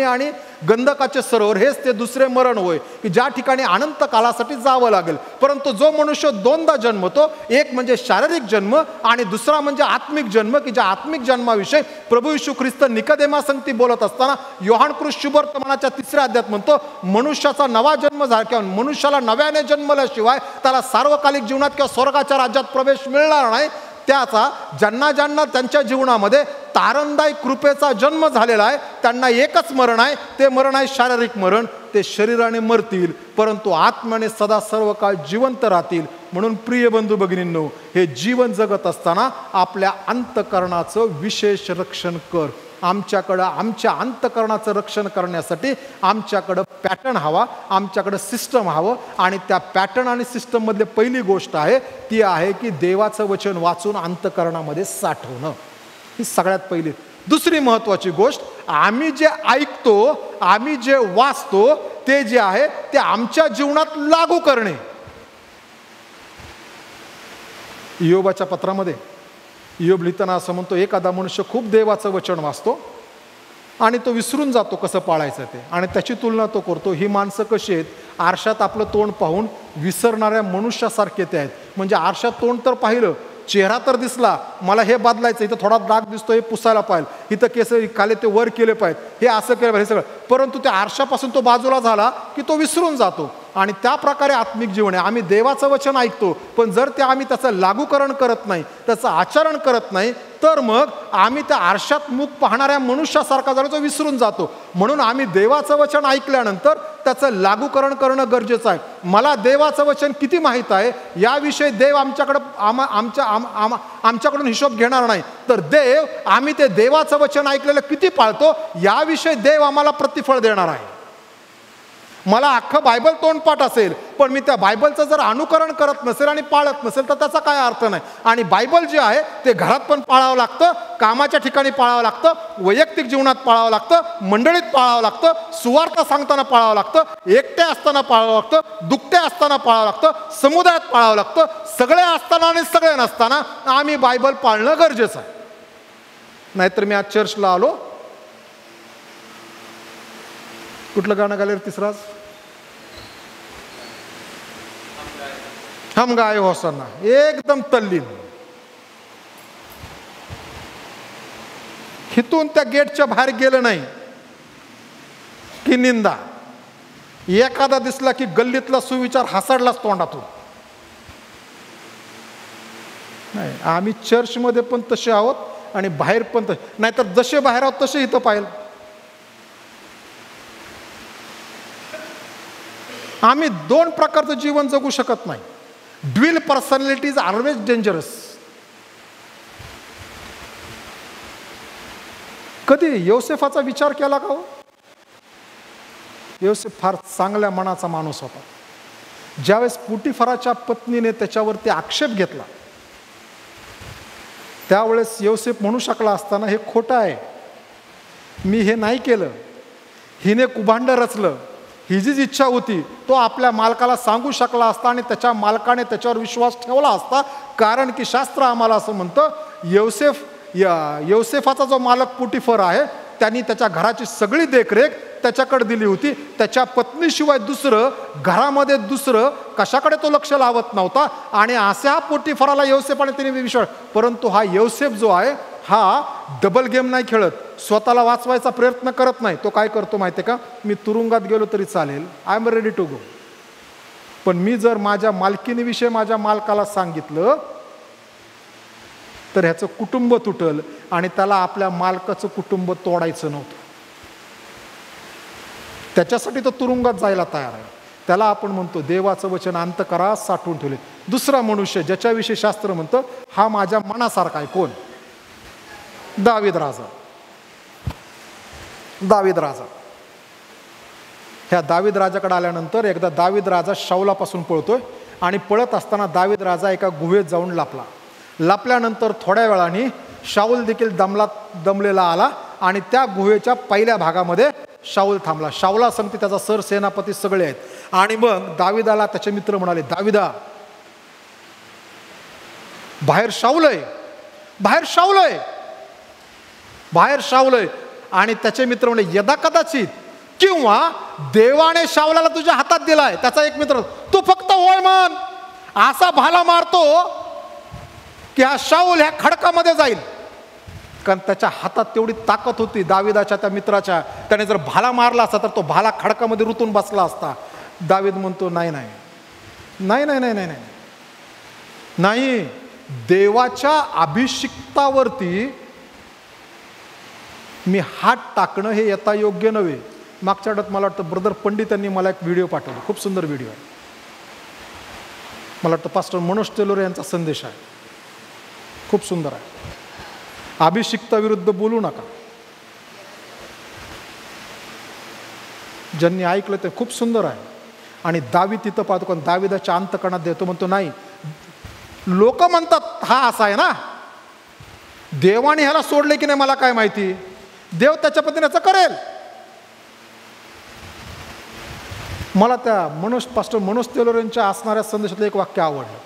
आणि गंधकाचे सरोवर, हेच ते दुसरे मरण होय, की ज्या ठिकाणी अनंत कालासाठी जावं लागेल. परंतु जो मनुष्य 2दा जन्मतो, एक म्हणजे शारीरिक जन्म आणि दुसरा म्हणजे आत्मिक जन्म, की ज्या आत्मिक जन्माविषयी प्रभू येशू ख्रिस्त निकोदेमासंगती बोलत असताना योहान कृष्ण शुभवर्तमानाच्या 3ऱ्या अध्यायात म्हणतो, मनुष्याचा नवा जन्म झाला किंवा मनुष्याला नव्याने जन्मल्याशिवाय त्याला सार्वकालिक जीवनात किंवा स्वर्गाच्या राज्यात प्रवेश मिळणार नाही. त्याचा ज्यांना ज्यांना त्यांच्या जीवनामध्ये तारणदायी कृपेचा जन्म झालेला आहे त्यांना एकच मरण आहे, ते मरण आहे शारीरिक मरण. ते शरीराने मरतील परंतु आत्म्याने सदा सर्व काळ जिवंत राहतील. म्हणून प्रिय बंधू भगिनींनो, हे जीवन जगत असताना आपल्या अंतःकरणाचं विशेष रक्षण कर. आमच्याकडं आमच्या अंतःकरणाचं रक्षण करण्यासाठी आमच्याकडं पॅटर्न हवा, आमच्याकडं सिस्टम हवं. आणि त्या पॅटर्न आणि सिस्टममधली पहिली गोष्ट आहे ती आहे की देवाचं वचन वाचून अंतःकरणामध्ये साठवणं. ही सगळ्यात पहिली. दुसरी महत्त्वाची गोष्ट, आम्ही जे ऐकतो, आम्ही जे वाचतो ते जे आहे ते आमच्या जीवनात लागू करणे. इयोबाच्या पत्रामध्ये इयोब लिहिताना असं म्हणतो, एखादा मनुष्य खूप देवाचं वचन वाचतो आणि तो विसरून जातो कसं पाळायचं ते, आणि त्याची तुलना तो करतो. ही माणसं कशी आहेत, आरशात आपलं तोंड पाहून विसरणाऱ्या मनुष्यासारखे ते आहेत. म्हणजे आरशात तोंड तर पाहिलं, चेहरा तर दिसला, मला हे बदलायचं, इथं थोडा दाग दिसतो हे पुसायला पाहिजे, इथं केस काले ते वर केले पाहिजे, हे असं केलं पाहिजे, हे सगळं. परंतु त्या आरशापासून तो बाजूला झाला की तो विसरून जातो. आणि त्या प्रकारे आत्मिक जीवन आहे. आम्ही देवाचं वचन ऐकतो पण जर ते आम्ही त्याचं लागूकरण करत नाही, त्याचं आचरण करत नाही, तर मग आम्ही त्या आरशात मुख पाहणाऱ्या मनुष्यासारखा झालो, तो विसरून जातो. म्हणून आम्ही देवाचं वचन ऐकल्यानंतर त्याचं लागूकरण करणं गरजेचं आहे. मला देवाचं वचन किती माहीत आहे याविषयी देव आमच्याकडून हिशोब घेणार नाही, तर देव आम्ही ते देवाचं वचन ऐकलेलं किती पाळतो याविषयी देव आम्हाला प्रतिफळ देणार आहे. मला अख्खं बायबल तोंडपाठ असेल पण मी त्या बायबलचं जर अनुकरण करत नसेल आणि पाळत नसेल तर त्याचा काय अर्थ नाही. आणि बायबल जे आहे ते घरात पण पाळावं लागतं, कामाच्या ठिकाणी पाळावं लागतं, वैयक्तिक जीवनात पाळावं लागतं, मंडळीत पाळावं लागतं, सुवार्थ सांगताना पाळावं लागतं, एकटे असताना पाळावं लागतं, दुकटे असताना पाळावं लागतं, समुदायात पाळावं लागतं. सगळे असताना आणि सगळे नसताना आम्ही बायबल पाळणं गरजेचं आहे. नाहीतर मी आज चर्चला आलो, कुठलं गाणं गायलं तिसराच, हम गाय होसाना, एकदम तल्लीन. हिथून त्या गेटच्या बाहेर गेलं नाही की निंदा. एखादा दिसला की गल्लीतला सुविचार हसाडलाच तोंडातून. नाही, आम्ही चर्चमध्ये पण तसे आहोत आणि बाहेर पण तसे, नाहीतर जसे बाहेर आहोत तसे इथं पाहिलं. आम्ही दोन प्रकारचं जीवन जगू शकत नाही. Dual personality is always dangerous. कधी योसेफाचा विचार केला का हो? योसेफ फार चांगल्या मनाचा माणूस होता. ज्यावेळेस पुटिफराच्या पत्नीने त्याच्यावरती आक्षेप घेतला त्यावेळेस योसेफ म्हणू शकला असताना हे खोटं आहे, मी हे नाही केलं, हिने कुभांड रचलं, ही जी इच्छा होती तो आपल्या मालकाला सांगू शकला असता आणि त्याच्या मालकाने त्याच्यावर विश्वास ठेवला असता. कारण की शास्त्र आम्हाला असं म्हणतं, योसेफाचा जो मालक पुटिफर आहे त्यांनी त्याच्या घराची सगळी देखरेख त्याच्याकडे दिली होती. त्याच्या पत्नीशिवाय दुसरं घरामध्ये दुसरं कशाकडे तो लक्ष लावत नव्हता. आणि अशा पुटिफराला योसेफाने त्याने विश्वास. परंतु हा योसेफ जो आहे हा डबल गेम नाही खेळत, स्वतःला वाचवायचा प्रयत्न करत नाही. तो काय करतो माहिती आहे का, मी तुरुंगात गेलो तरी चालेल, I am ready to go, पण मी जर माझ्या मालकीनीविषयी माझ्या मालकाला सांगितलं तर ह्याचं कुटुंब तुटल आणि त्याला आपल्या मालकाचं कुटुंब तोडायचं नव्हतं. त्याच्यासाठी तो तुरुंगात जायला तयार आहे. त्याला आपण म्हणतो देवाचं वचन अंतःकरणात साठवून ठेवले. दुसरा मनुष्य ज्याच्याविषयी शास्त्र म्हणतं हा माझ्या मनासारखा आहे, कोण? दावीद राजा. दावीद राजा. ह्या दावीद राजाकडे आल्यानंतर एकदा दावीद राजा शाऊलापासून पळतोय आणि पळत असताना दावीद राजा एका गुहेत जाऊन लपला. लपल्यानंतर थोड्या वेळाने शाऊल देखील दमलेला आला आणि त्या गुहेच्या पहिल्या भागामध्ये शाऊल थांबला. शाऊला सांगते त्याचा सर सेनापती सगळे आहेत. आणि मग दावीदाला त्याचे मित्र म्हणाले, दावीदा बाहेर शाऊल आहे, बाहेर शाऊल आहे, बाहेर शाऊल आहे. आणि त्याचे मित्र म्हणे यदा कदाचित किंवा देवाने शाऊलाला तुझ्या हातात दिलाय. त्याचा एक मित्र, तू फक्त होय म्हण, असा भाला मारतो की हा शाऊल ह्या खडकामध्ये जाईल. कारण त्याच्या हातात तेवढी ताकद होती दाविदाच्या त्या मित्राच्या. त्याने जर भाला मारला असता तर तो भाला खडकामध्ये रुतून बसला असता. दावीद म्हणतो नाही नाही नाही नाही नाही नाही नाही, देवाच्या अभिषिक्तावरती मी हात टाकणं हे यथा योग्य नव्हे. मागच्या आठवड्यात मला वाटतं ब्रदर पंडित यांनी मला एक व्हिडिओ पाठवला, खूप सुंदर व्हिडिओ आहे. मला वाटतं पास्टर मनोज टेलोरे यांचा संदेश आहे, खूप सुंदर आहे. अभिषिक्ताविरुद्ध बोलू नका. ज्यांनी ऐकलं ते खूप सुंदर आहे. आणि दावीद तिथं पाहतो, कारण दाविदाच्या अंतकणात देतो, म्हणतो नाही, लोक म्हणतात हा असा आहे ना, देवाने ह्याला सोडले की नाही मला काय माहिती, देव त्याच्या पद्धतीने करेल. मला त्या पास्टर मनोज तेलोरेंच्या असणाऱ्या संदेशातलं एक वाक्य आवडलं.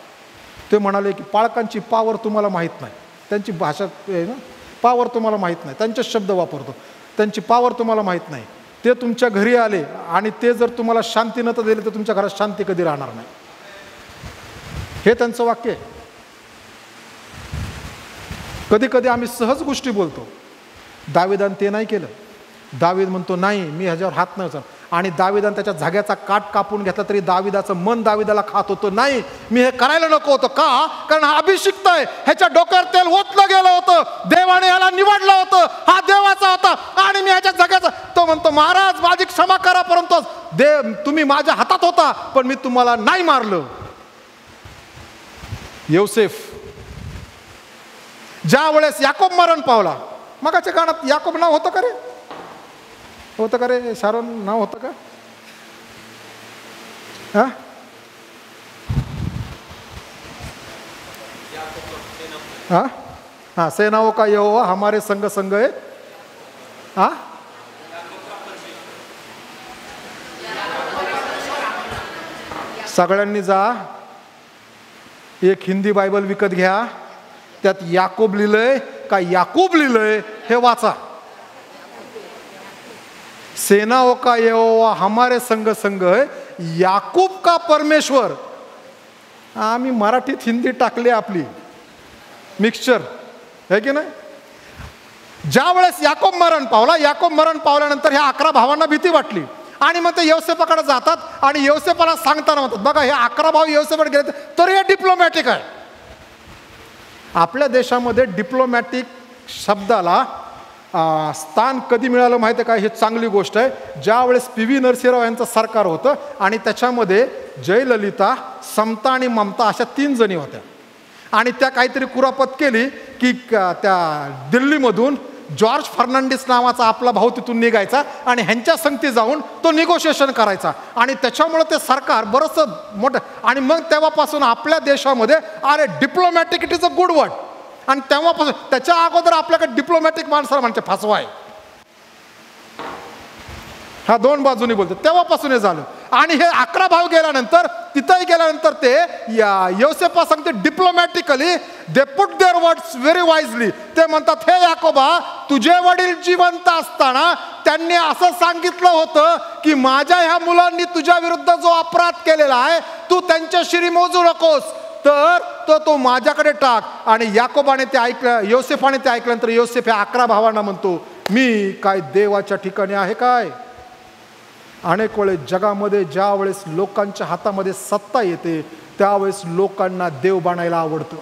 ते म्हणाले की पाळकांची पावर तुम्हाला माहीत नाही, त्यांची भाषा आहे ना, पावर तुम्हाला माहीत नाही, त्यांचे शब्द वापरतो, त्यांची पावर तुम्हाला माहीत नाही. ते तुमच्या घरी आले आणि ते जर तुम्हाला शांती न तर दिली तर तुमच्या घरात शांती कधी राहणार नाही. हे त्यांचं वाक्य आहे. कधी कधी आम्ही सहज गोष्टी बोलतो. दाविदान ते नाही केलं. दावीद म्हणतो नाही, मी ह्याच्यावर हात नाही उचलणार. आणि दाविदान त्याच्या झाग्याचा काट कापून घेतला तरी दाविदाचं मन दाविदाला खात होतं, नाही मी हे करायला नको होतं. का? कारण हा अभिषिक्त आहे, ह्याच्या डोक्यावर तेल ओतलं गेलं होतं, देवाने ह्याला निवडलं होतं, हा देवाचा होता आणि मी ह्याच्या झाग्याचा. तो म्हणतो महाराज माझी क्षमा करा, परंतु तुम्ही माझ्या हातात होता पण मी तुम्हाला नाही मारलं. योसेफ ज्या वेळेस याकोब मरण पावला, मगाच्या गाण्यात याकोब नाव होतं का रे? होतं का रे? शारोन नाव होतं का? हा सेनाओं का यहोवा हमारे संग संग है. हा सगळ्यांनी जा, एक हिंदी बायबल विकत घ्या, त्यात याकोब लिहिलंय का याकूब लिहिलंय हे वाचा. सेनाओं का यहोवा हमारे संग संग है, याकूब का परमेश्वर. आम्ही मराठीत हिंदी टाकली आपली मिक्सचर है की नाही. ज्या वेळेस याकोब मरण पावल्यानंतर ह्या 11 भावांना भीती वाटली आणि मग ते योसेफाकडे जातात आणि योसेफाला सांगताना म्हणतात बघा हे 11 भाव योसेफाकडे गेले तर हे डिप्लोमॅटिक आहे. आपल्या देशामध्ये डिप्लोमॅटिक शब्दाला स्थान कधी मिळालं माहिती आहे का? हे चांगली गोष्ट आहे. ज्यावेळेस PV नरसिंहराव यांचं सरकार होतं आणि त्याच्यामध्ये जयललिता, समता आणि ममता अशा 3 जणी होत्या आणि त्या काहीतरी कुरापत केली की त्या दिल्लीमधून जॉर्ज फर्नांडिस नावाचा आपला भाऊ तिथून निघायचा आणि ह्यांच्या संगती जाऊन तो निगोशिएशन करायचा आणि त्याच्यामुळे ते सरकार बरंचसं मोठं. आणि मग तेव्हापासून आपल्या देशामध्ये अरे diplomatic it is a good word. आणि तेव्हापासून त्याच्या अगोदर आपल्याकडे डिप्लोमॅटिक माणसाला म्हणते फसवा आहे. हा 2 बाजूनी बोलतो, तेव्हापासून हे झालं. आणि हे 11 भाव गेल्यानंतर तिथंही गेल्यानंतर ते योसेफा सांगते diplomatically they put their words very wisely. ते म्हणतात हे याकोबा तुझे वडील जिवंत असताना त्यांनी असं सांगितलं होतं की माझ्या ह्या मुलांनी तुझ्या विरुद्ध जो अपराध केलेला आहे तू त्यांच्या शिरी मोजू नकोस, तर तो माझ्याकडे टाक. आणि याकोबाने ते ऐकलं, योसेफाने ते ऐकल्यानंतर योसेफ या 11 भावांना म्हणतो मी काय देवाच्या ठिकाणी आहे काय? अनेक वेळेस जगामध्ये ज्या वेळेस लोकांच्या हातामध्ये सत्ता येते त्यावेळेस लोकांना देव बनायला आवडतं.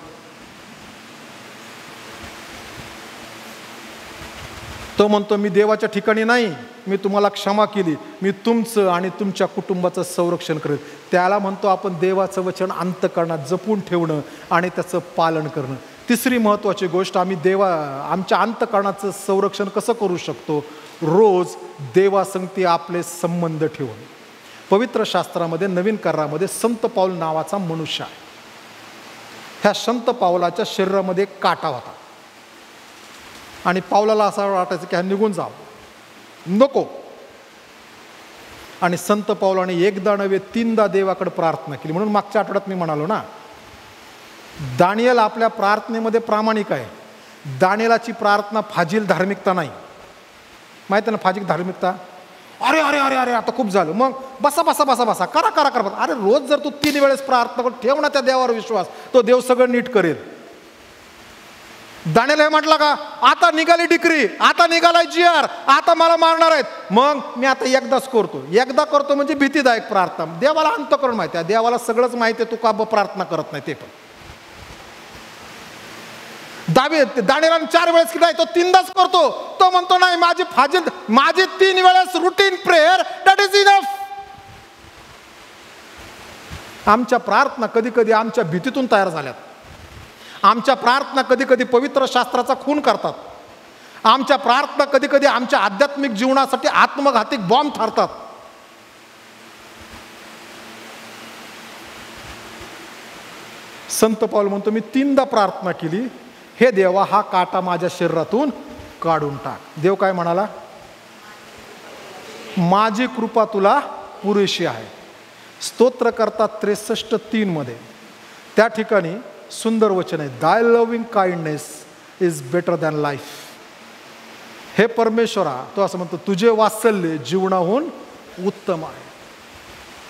तो म्हणतो मी देवाच्या ठिकाणी नाही, मी तुम्हाला क्षमा केली, मी तुमचं आणि तुमच्या कुटुंबाचं संरक्षण करेन. त्याला म्हणतो आपण देवाचं वचन अंतःकरणात जपून ठेवणं आणि त्याचं पालन करणं. तिसरी महत्त्वाची गोष्ट, आम्ही आमच्या अंतःकरणाचं संरक्षण कसं करू शकतो? रोज देवासंगती आपले संबंध ठेवून. पवित्र शास्त्रामध्ये नवीन करारामध्ये संत पाऊल नावाचा मनुष्य आहे. ह्या संत पावलाच्या शरीरामध्ये एक काटा होता आणि पावलाला असं वाटायचं की हा निघून जावं, नको. आणि संत पावलाने एकदा नव्हे 3दा देवाकडे प्रार्थना केली. म्हणून मागच्या आठवड्यात मी म्हणालो ना, दानियल आपल्या प्रार्थनेमध्ये प्रामाणिक आहे. दानियलाची प्रार्थना फाजील धार्मिकता नाही. माहिती आहे ना फाजील धार्मिकता? अरे अरे अरे अरे आता खूप झालं, मग बसा बसा बसा बसा करा करा करा. अरे रोज जर तू 3 वेळेस प्रार्थना कर, ठेव ना त्या देवावर विश्वास, तो देव सगळं नीट करेल. दानियल हे म्हटलं का आता निघाली डिक्री, आता निघालाय GR, आता मला मारणार आहेत, मग मी आता एकदाच करतो. एकदा करतो म्हणजे भीतीदायक प्रार्थना. देवाला अंतःकरण माहिती आहे, देवाला सगळंच माहिती आहे, तू का प्रार्थना करत नाही ते पण. दानिएलाने 4 वेळेस नाही, तो 3दाच करतो. तो म्हणतो नाही, माझी 3 वेळेस routine prayer that is enough. आमच्या प्रार्थना कधी कधी आमच्या भीतीतून तयार झाल्यात. आमच्या प्रार्थना कधी कधी पवित्र शास्त्राचा खून करतात. आमच्या प्रार्थना कधी कधी आमच्या आध्यात्मिक जीवनासाठी आत्मघातिक बॉम्ब ठरतात. संत पाऊल म्हणतो, मी 3दा प्रार्थना केली, हे देवा हा काटा माझ्या शरीरातून काढून टाक. देव काय म्हणाला? माझी कृपा तुला पुरेशी आहे. स्तोत्रकर्ता 63:3 मध्ये त्या ठिकाणी सुंदर वचन आहे, दाय loving kindness is better than life. हे परमेश्वरा, तो असं म्हणतो, तुझे वात्सल्य जीवनाहून उत्तम आहे.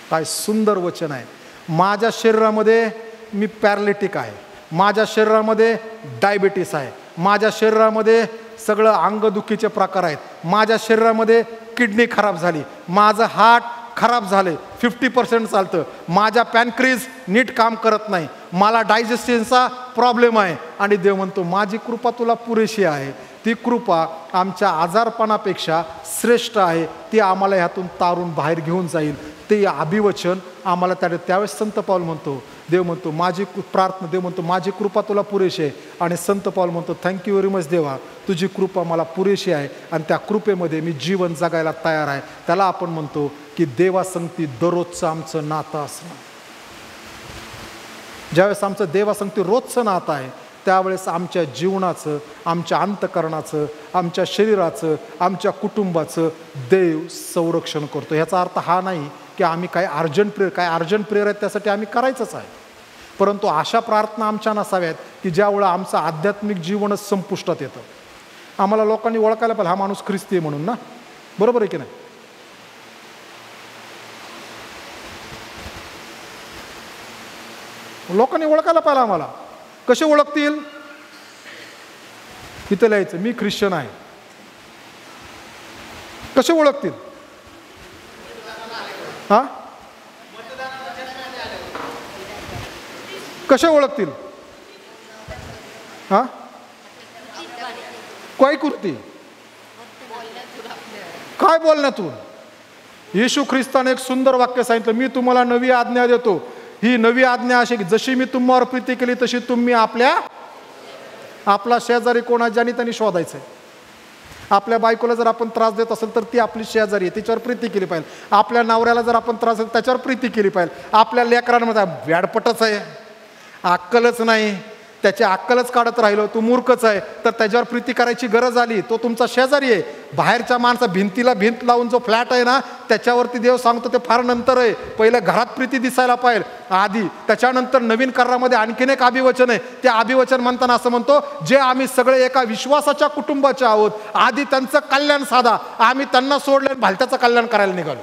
काय सुंदर वचन आहे. माझ्या शरीरामध्ये मी पॅरालिटिक आहे, माझ्या शरीरामध्ये डायबिटीस आहे, माझ्या शरीरामध्ये सगळं अंगदुखीचे प्रकार आहेत, माझ्या शरीरामध्ये किडनी खराब झाली, माझं हार्ट खराब झाले, 50% चालतं, माझ्या पॅनक्रीज नीट काम करत नाही, मला डायजेस्टिव्हचा प्रॉब्लेम आहे. आणि देव म्हणतो, माझी कृपा तुला पुरेशी आहे. ती कृपा आमच्या आजारपणापेक्षा श्रेष्ठ आहे. ती आम्हाला ह्यातून तारून बाहेर घेऊन जाईल. ते अभिवचन आम्हाला त्यावेळेस संत पाऊल म्हणतो, देव म्हणतो माझी प्रार्थना, देव म्हणतो माझी कृपा तुला पुरेशी आहे. आणि संत पाऊल म्हणतो, थँक्यू व्हेरी मच देवा, तुझी कृपा मला पुरेशी आहे आणि त्या कृपेमध्ये मी जीवन जगायला तयार आहे. त्याला आपण म्हणतो की देवासंगती दररोजचं आमचं नातं असणं. ज्यावेळेस आमचं देवासंगती रोजचं नातं आहे, त्यावेळेस आमच्या जीवनाचं, आमच्या अंतकरणाचं, आमच्या शरीराचं, आमच्या कुटुंबाचं देव संरक्षण करतो. ह्याचा अर्थ हा नाही की आम्ही काय अर्जंट प्रेयर आहे त्यासाठी आम्ही करायचंच आहे. परंतु अशा प्रार्थना आमच्या नसाव्यात की ज्यावेळेला आमचं आध्यात्मिक जीवनच संपुष्टात येतं. आम्हाला लोकांनी ओळखायला पाहिजे हा माणूस ख्रिस्ती आहे म्हणून ना, बरोबर आहे की नाही? लोकांनी ओळखायला पाहिजे आम्हाला. कसे ओळखतील? इथं लिहायचं मी ख्रिश्चन आहे. कसे ओळखतील? हा, कसे ओळखतील? हा, काय कृती? काय बोलण्यातून? येशू ख्रिस्ताने एक सुंदर वाक्य सांगितलं, मी तुम्हाला नवी आज्ञा देतो. ही नवी आज्ञा अशी की जशी मी तुम्हावर प्रीती केली तशी तुम्ही आपला शेजारी कोणा ज्याने त्यांनी शोधायचं आहे. आपल्या बायकोला जर आपण त्रास देत असेल तर ती आपली शेजारी आहे, तिच्यावर प्रीती केली पाहिजे. आपल्या नवऱ्याला जर आपण त्रास देत त्याच्यावर प्रीती केली पाहिजे. आपल्या लेकरांमध्ये व्याडपटच आहे, अक्कलच नाही, त्याची अक्कलच काढत राहिलो, तू मूर्खच आहे, तर त्याच्यावर प्रीती करायची गरज आली. तो तुमचा शेजारी आहे. बाहेरच्या माणसा भिंतीला भिंत लावून जो फ्लॅट आहे ना त्याच्यावरती देव सांगतो ते फार नंतर आहे. पहिलं घरात प्रीती दिसायला पाहिजे आधी, त्याच्यानंतर नवीन करारामध्ये आणखीन एक अभिवचन आहे. ते अभिवचन म्हणताना असं म्हणतो, जे आम्ही सगळे एका विश्वासाच्या कुटुंबाचे आहोत, आधी त्यांचं कल्याण साधा, आम्ही त्यांना सोडले भलत्याचं कल्याण करायला निघालो.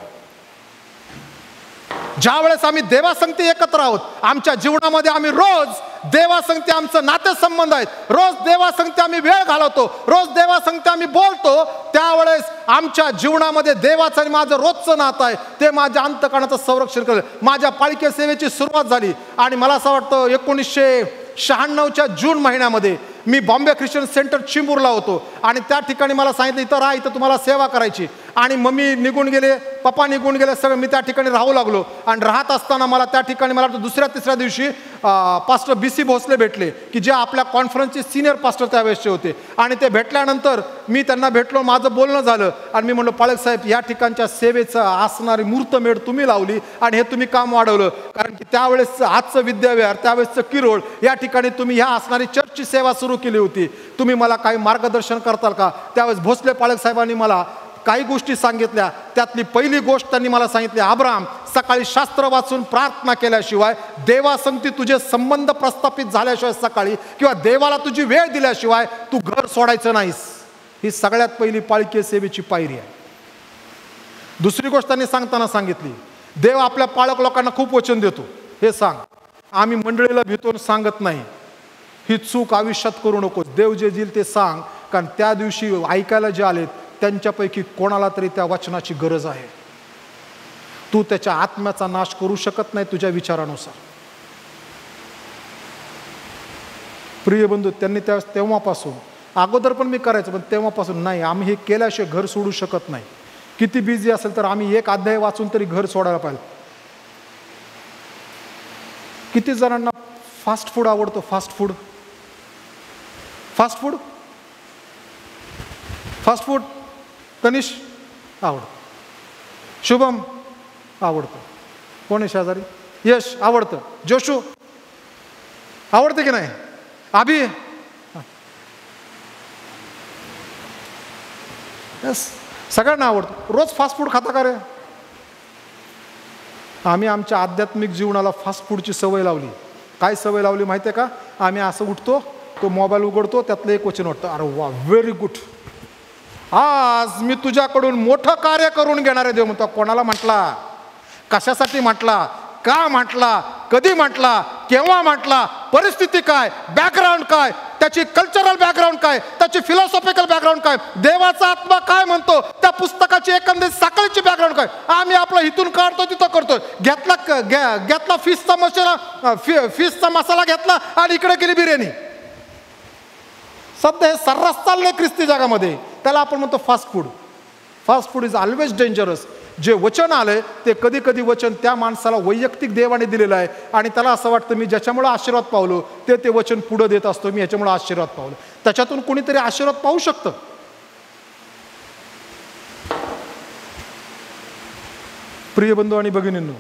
ज्या वेळेस आम्ही देवासंगती एकत्र आहोत, आमच्या जीवनामध्ये आम्ही रोज देवासंगती आमचं नातेसंबंध आहेत, रोज देवासंगती आम्ही वेळ घालवतो, रोज देवासंगती आम्ही बोलतो, त्यावेळेस आमच्या जीवनामध्ये देवाचं आणि माझं रोजचं नातं आहे. ते माझ्या अंतकरणाचं संरक्षण करेल. माझ्या पालखी सेवेची सुरुवात झाली आणि मला असं वाटतं 1996च्या जून महिन्यामध्ये मी बॉम्बे ख्रिश्चन सेंटर चिंबूरला होतो आणि त्या ठिकाणी मला सांगितलं इथं राहा, इथं तुम्हाला सेवा करायची. आणि मम्मी निघून गेले, पप्पा निघून गेले, सगळं मी त्या ठिकाणी राहू लागलो. आणि राहत असताना मला त्या ठिकाणी मला वाटतं 2ऱ्या-3ऱ्या दिवशी पास्टर BC भोसले भेटले की जे आपल्या कॉन्फरन्सचे सिनियर पास्टर त्यावेळेसचे होते. आणि ते भेटल्यानंतर मी त्यांना भेटलो, माझं बोलणं झालं आणि मी म्हणलो, पाळक साहेब, या ठिकाणच्या सेवेचं असणारी मूर्तमेढ तुम्ही लावली आणि हे तुम्ही काम वाढवलं, कारण की त्यावेळेस आजचं विद्याविहार, त्यावेळेसचं किरोळ, या ठिकाणी तुम्ही ह्या असणारी चर्चची सेवा सुरू केली होती. तुम्ही मला काही मार्गदर्शन करताल का? त्यावेळेस भोसले पाळक साहेबांनी मला काही गोष्टी सांगितल्या. त्यातली पहिली गोष्ट त्यांनी मला सांगितली, अब्राम, सकाळी शास्त्र वाचून प्रार्थना केल्याशिवाय, देवासंगती तुझे संबंध प्रस्थापित झाल्याशिवाय सकाळी किंवा देवाला तुझी वेळ दिल्याशिवाय तू घर सोडायचं नाहीस. ही सगळ्यात पहिली पालखी सेवेची पायरी आहे. दुसरी गोष्ट त्यांनी सांगताना सांगितली, देव आपल्या पाळक लोकांना खूप वचन देतो, हे सांग, आम्ही मंडळीला भीतून सांगत नाही. ही चूक आयुष्यात करू नकोस. देव जे दिल ते सांग, कारण त्या दिवशी ऐकायला जे आलेत त्यांच्यापैकी कोणाला तरी त्या वचनाची गरज आहे. तू त्याच्या आत्म्याचा नाश करू शकत नाही तुझ्या विचारानुसार. प्रिय बंधू, त्यांनी तेव्हापासून, अगोदर पण मी करायचं, पण तेव्हापासून नाही, आम्ही हे केल्याशिवाय घर सोडू शकत नाही. किती बिझी असेल तर आम्ही एक अध्याय वाचून तरी घर सोडायला पाहिजे. किती जणांना फास्ट फूड आवडतो? Fast food fast food fast food Tanish आवडतं, शुभम आवडतं, कोण आहे शेजारी? यश आवडतं, जोशू आवडतं की नाही? अभि यस, सगळ्यांना आवडतं. रोज फास्ट फूड खाता का रे? आम्ही आमच्या आध्यात्मिक जीवनाला फास्ट फूडची सवय लावली. काय सवय लावली माहिती आहे का? आम्ही असं उठतो, तो मोबाईल उघडतो, त्यातलं एक वचन वाटतं, अरे वा, व्हेरी गुड, आज मी तुझ्याकडून मोठं कार्य करून घेणार आहे देव. म्हणतो कोणाला म्हटला? कशासाठी म्हटला? का म्हटला? कधी म्हटला? केव्हा म्हटला? परिस्थिती काय? बॅकग्राऊंड काय? त्याची कल्चरल बॅकग्राऊंड काय? त्याची फिलॉसॉफिकल बॅकग्राऊंड काय? देवाचा आत्मा काय म्हणतो? त्या पुस्तकाची एकंदरीत साखळीची बॅकग्राऊंड काय? आम्ही आपलं इथून काढतो तिथं करतोय. घेतला फिशचा मसाला घेतला आणि इकडे गेली बिर्याणी. सध्या हे सर्रास चाललंय ख्रिस्ती जगामध्ये. त्याला आपण म्हणतो fast food. Fast food is always dangerous. जे वचन आलंय ते कधी कधी वचन त्या माणसाला वैयक्तिक देवाने दिलेलं आहे आणि त्याला असं वाटतं मी ज्याच्यामुळे आशीर्वाद पावलो ते वचन पुढं देत असतो, मी ह्याच्यामुळे आशीर्वाद पावलो. त्याच्यातून कोणीतरी आशीर्वाद पाहू शकतं. प्रिय बंधू आणि भगिनींनो,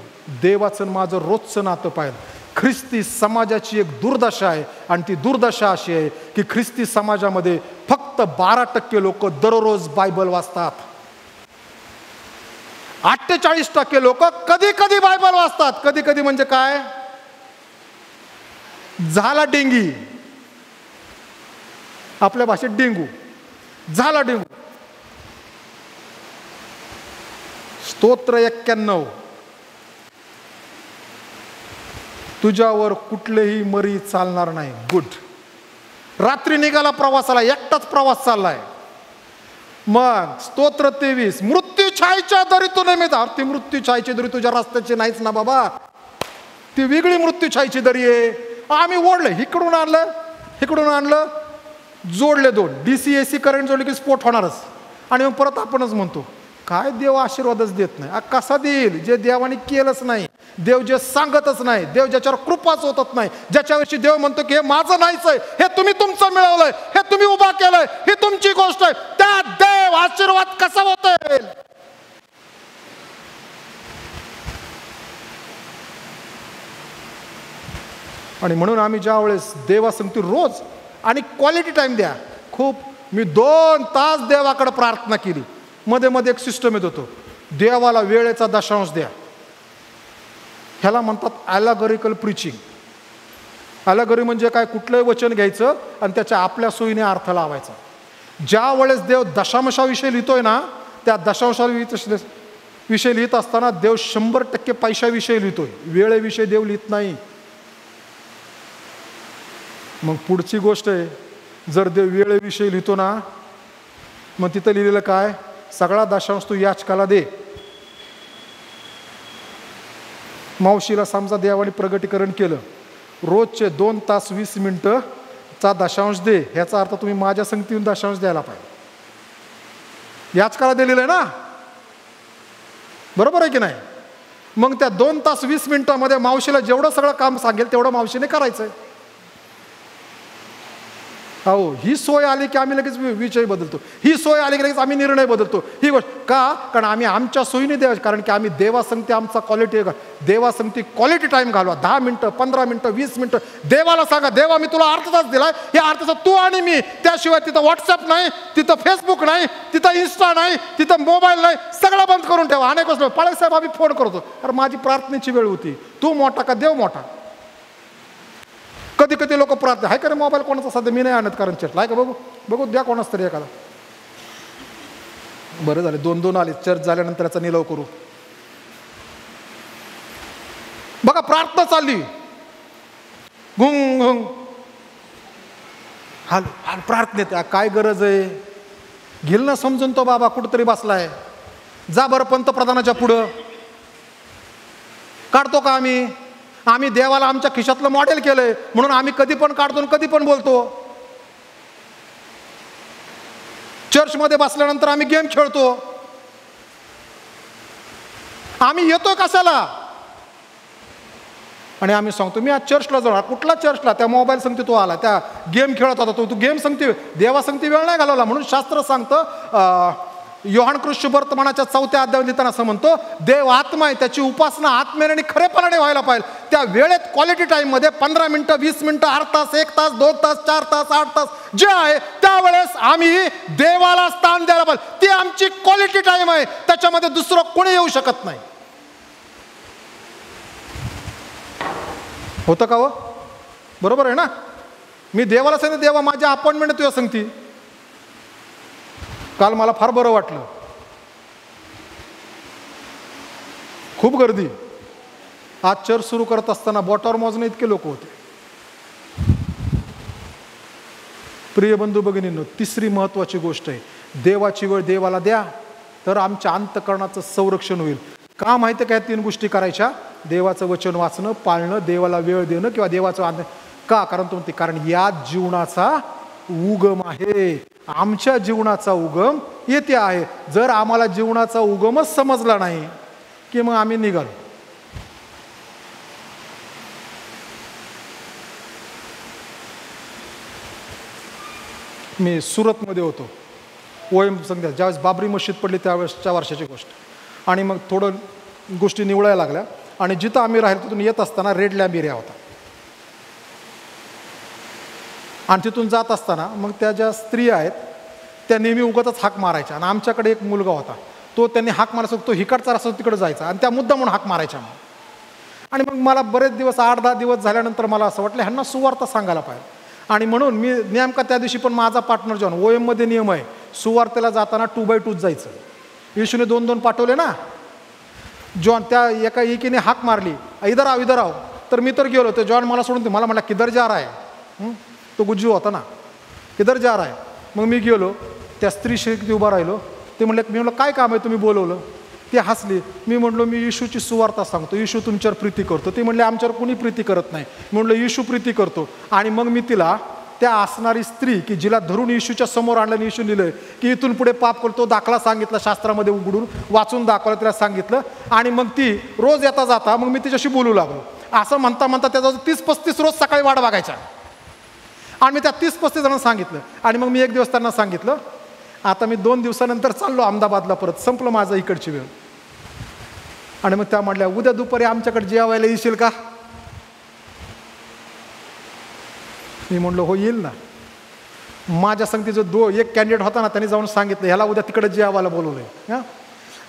देवाचं माझं रोजचं नातं पाहिलं. ख्रिस्ती समाजाची एक दुर्दशा आहे आणि ती दुर्दशा अशी आहे की ख्रिस्ती समाजामध्ये फक्त 12% लोक दररोज बायबल वाचतात. 48% लोक कधी कधी बायबल वाचतात. कधी कधी म्हणजे काय? झाला डेंगी, आपल्या भाषेत डेंगू झाला. डेंगू. स्तोत्र 91, तुझ्यावर कुठलेही मरी चालणार नाही. गुड. रात्री निघाला प्रवासाला, एकटाच प्रवास चाललाय. मग स्तोत्र 23, मृत्यू छायेच्या दरीतून मी जा. ती मृत्यू छायेची दरी तुझ्या रस्त्याची नाहीच ना बाबा, ती वेगळी मृत्यू छायेची दरी आहे. आम्ही ओढलं, इकडून आणलं, जोडले 2 DC AC करंट जोडले की स्फोट होणारच. आणि मग परत आपणच म्हणतो काय देव आशीर्वादच देत नाही. कसा देईल? जे देवाने केलंच नाही. देव जे सांगतच नाही. देव ज्याच्यावर कृपाच होतच नाही. ज्याच्यावरची देव म्हणतो की हे माझं नाहीच आहे, हे तुम्ही तुमचं मिळवलंय, हे तुम्ही उभा केलंय, ही तुमची गोष्ट आहे, त्या देव आशीर्वाद कसा होता येईल? आणि म्हणून आम्ही ज्या वेळेस देवासंगती रोज आणि क्वालिटी टाइम द्या. मी 2 तास देवाकडे प्रार्थना केली. मध्ये मध्ये एक सिस्टम येत होतो, देवाला वेळेचा दशांश द्या. ह्याला म्हणतात ॲलॅगोरिकल प्रीचिंग. ॲलॅगोरी म्हणजे काय? कुठलंही वचन घ्यायचं आणि त्याच्या आपल्या सोयीने अर्थ लावायचा. ज्या वेळेस देव दशांशाविषयी लिहितोय ना, त्या दशांशाविषयी लिहित असताना देव 100% पैशाविषयी लिहितोय, वेळेविषयी देव लिहित नाही. मग पुढची गोष्ट आहे, जर देव वेळेविषयी लिहितो ना, मग तिथं लिहिलेलं काय? सगळा दशांश तू याचकाला दे. मावशीला समजा देवाने प्रगटीकरण केलं, रोजचे 2 तास 20 मिनिटं चा दशांश दे. ह्याचा अर्थ तुम्ही माझ्या संगतीहून दशांश द्यायला पाहिजे. याचकाला दिलेलं आहे ना, बरोबर आहे की नाही? मग त्या 2 तास 20 मिनिटामध्ये मावशीला जेवढं सगळं काम सांगेल तेवढं मावशीने करायचंय. हो, ही सोय आली की आम्ही लगेच विषय बदलतो, ही सोय आली की लगेच आम्ही निर्णय बदलतो. ही गोष्ट का? कारण आम्ही आमच्या सोयीने द्यायचं. कारण की आम्ही देवासंगती आमचा देवासंगती क्वालिटी टाइम घालवा. 10 मिनिटं, 15 मिनिटं, 20 मिनिटं देवाला सांगा, देवा मी तुला अर्धतास दिलाय, या अर्थाचा तू आणि मी. त्याशिवाय तिथं व्हॉट्सअप नाही, तिथं फेसबुक नाही, तिथं इन्स्टा नाही, तिथं मोबाईल नाही, सगळं बंद करून ठेवा. अनेक गोष्ट पळे साहेब आम्ही फोन करतो, अरे माझी प्रार्थनेची वेळ होती, तू मोठा का देव मोठा? कधी कधी लोक प्रार्थना आहे का रे मोबाईल कोणाचा? सध्या मी नाही आणत, कारण चर्चला आहे का बघू द्या कोणाच तरी एखादा. बरं झाले 2-2 आले. चर्च झाल्यानंतर याचा निलव करू. बघा प्रार्थना चालली, गुंग गुंग हाल प्रार्थनेत. काय गरज आहे? घेल ना समजून तो बाबा कुठंतरी बसलाय. जा बरं पंतप्रधानाच्या पुढं काढतो का आम्ही? आम्ही देवाला आमच्या खिशातलं मॉडेल केलंय म्हणून आम्ही कधी पण काढतो आणि कधी पण बोलतो. चर्चमध्ये बसल्यानंतर आम्ही गेम खेळतो. आम्ही येतो कशाला? आणि आम्ही सांगतो मी आज चर्चला जाणार. कुठला चर्चला? त्या मोबाईल संगती तो आला, त्या गेम खेळत होता तू गेम संगती, देवा संगती वेळ नाही घालवला. म्हणून शास्त्र सांगतं, योहान कृष्ण वर्तमानाच्या 4व्या अध्यायात लिहिताना असं म्हणतो, देव आत्मा आहे, त्याची उपासना आत्म्याने आणि खरेपणाने व्हायला पाहिजे. त्या वेळेत क्वालिटी टाईममध्ये 15 मिनिटं, 20 मिनिटं, अर्धा तास, 1 तास, 2 तास, 4 तास, 8 तास जे आहे त्यावेळेस आम्ही देवाला स्थान द्यायला पाहिजे. ती आमची क्वालिटी टाईम आहे. त्याच्यामध्ये दुसरं कोणी येऊ शकत नाही. होतं का हो? बरोबर आहे ना? मी देवाला सांगितलं, देवा माझी अपॉइंटमेंट तुझ्या सांगती. काल मला फार बरं वाटलं. खूप गर्दी. आज चर्च सुरू करत असताना बोटावर मोजणे इतके लोक होते. प्रिय बंधू भगिनींनो, तिसरी महत्वाची गोष्ट आहे, देवाची वेळ देवाला द्या, तर आमच्या अंतःकरणाचं संरक्षण होईल. का माहिती काय? 3 गोष्टी करायच्या: देवाचं वचन वाचणं, पाळणं, देवाला वेळ देणं किंवा देवाचं का? कारण या जीवनाचा उगम आहे. आमच्या जीवनाचा उगम येथे आहे. जर आम्हाला जीवनाचा उगमच समजला नाही की मग आम्ही निघालो. मी सुरतमध्ये होतो, OM संध्या, ज्यावेळेस बाबरी मशीद पडली त्यावेळेसच्या वर्षाची गोष्ट. आणि मग थोडं गोष्टी निवडायला लागल्या. आणि जिथं आम्ही राहिलो तिथून येत असताना रेड लॅम्प एरिया होता. आणि तिथून जात असताना मग त्या ज्या स्त्रिया आहेत त्या नेहमी उगाचच हाक मारायच्या. आणि आमच्याकडे एक मुलगा होता, तो त्यांनी हाक मारायचा, तो हिकडचा रस्ता तिकडे जायचा आणि त्या मुद्दा म्हणून हाक मारायच्या. आणि मग मला बरेच दिवस, 8-10 दिवस झाल्यानंतर मला असं वाटलं ह्यांना सुवार्ता सांगायला पाहिजे. आणि म्हणून मी नेमका त्या दिवशी पण माझा पार्टनर जॉन, OM मध्ये नियम आहे सुवार्तेला जाताना 2x2 जायचं. येशूने 2-2 पाठवले ना. जॉन त्या एका एकीने हाक मारली, इधर आओ इधर आओ, तर मी तर गेलो. तर जॉन मला सोडून मला म्हटला किधर जा रहा है. तो गुज्जू होता ना, किधर जा रहा है. मग मी गेलो, त्या स्त्रीशी उभा राहिलो. ते म्हणले, मी म्हटलं काय काम आहे, तुम्ही बोलवलं. ते हसली. मी म्हटलो मी येशूची सुवार्ता सांगतो, येशू तुमच्यावर प्रीती करतो. ते म्हणले आमच्यावर कोणी प्रीती करत नाही. म्हटलं येशू प्रीती करतो. आणि मग मी तिला त्या असणारी स्त्री की जिला धरून येशूच्या समोर आणलं, येशू लिहिलं की इथून पुढे पाप करतो, दाखला सांगितला, शास्त्रामध्ये उघडून वाचून दाखवलं, तिला सांगितलं. आणि मग ती रोज येता जाता मग मी तिच्याशी बोलू लागलो. असं म्हणता म्हणता त्याचा 30-35 रोज सकाळी वाट बघायच्या. आणि मी त्या 30-35 जणांना सांगितलं. आणि मग मी एक दिवस त्यांना सांगितलं, आता मी 2 दिवसानंतर चाललो अहमदाबादला, परत संपलं माझं इकडची वेळ. आणि मग त्या म्हटल्या उद्या दुपारी आमच्याकडे जेवायला येशील का? मी म्हणलो हो येईल ना. माझ्या संगतीचं एक कॅन्डिडेट होता ना, त्यांनी जाऊन सांगितलं ह्याला उद्या तिकडे जेवायला बोलवलंय. हां,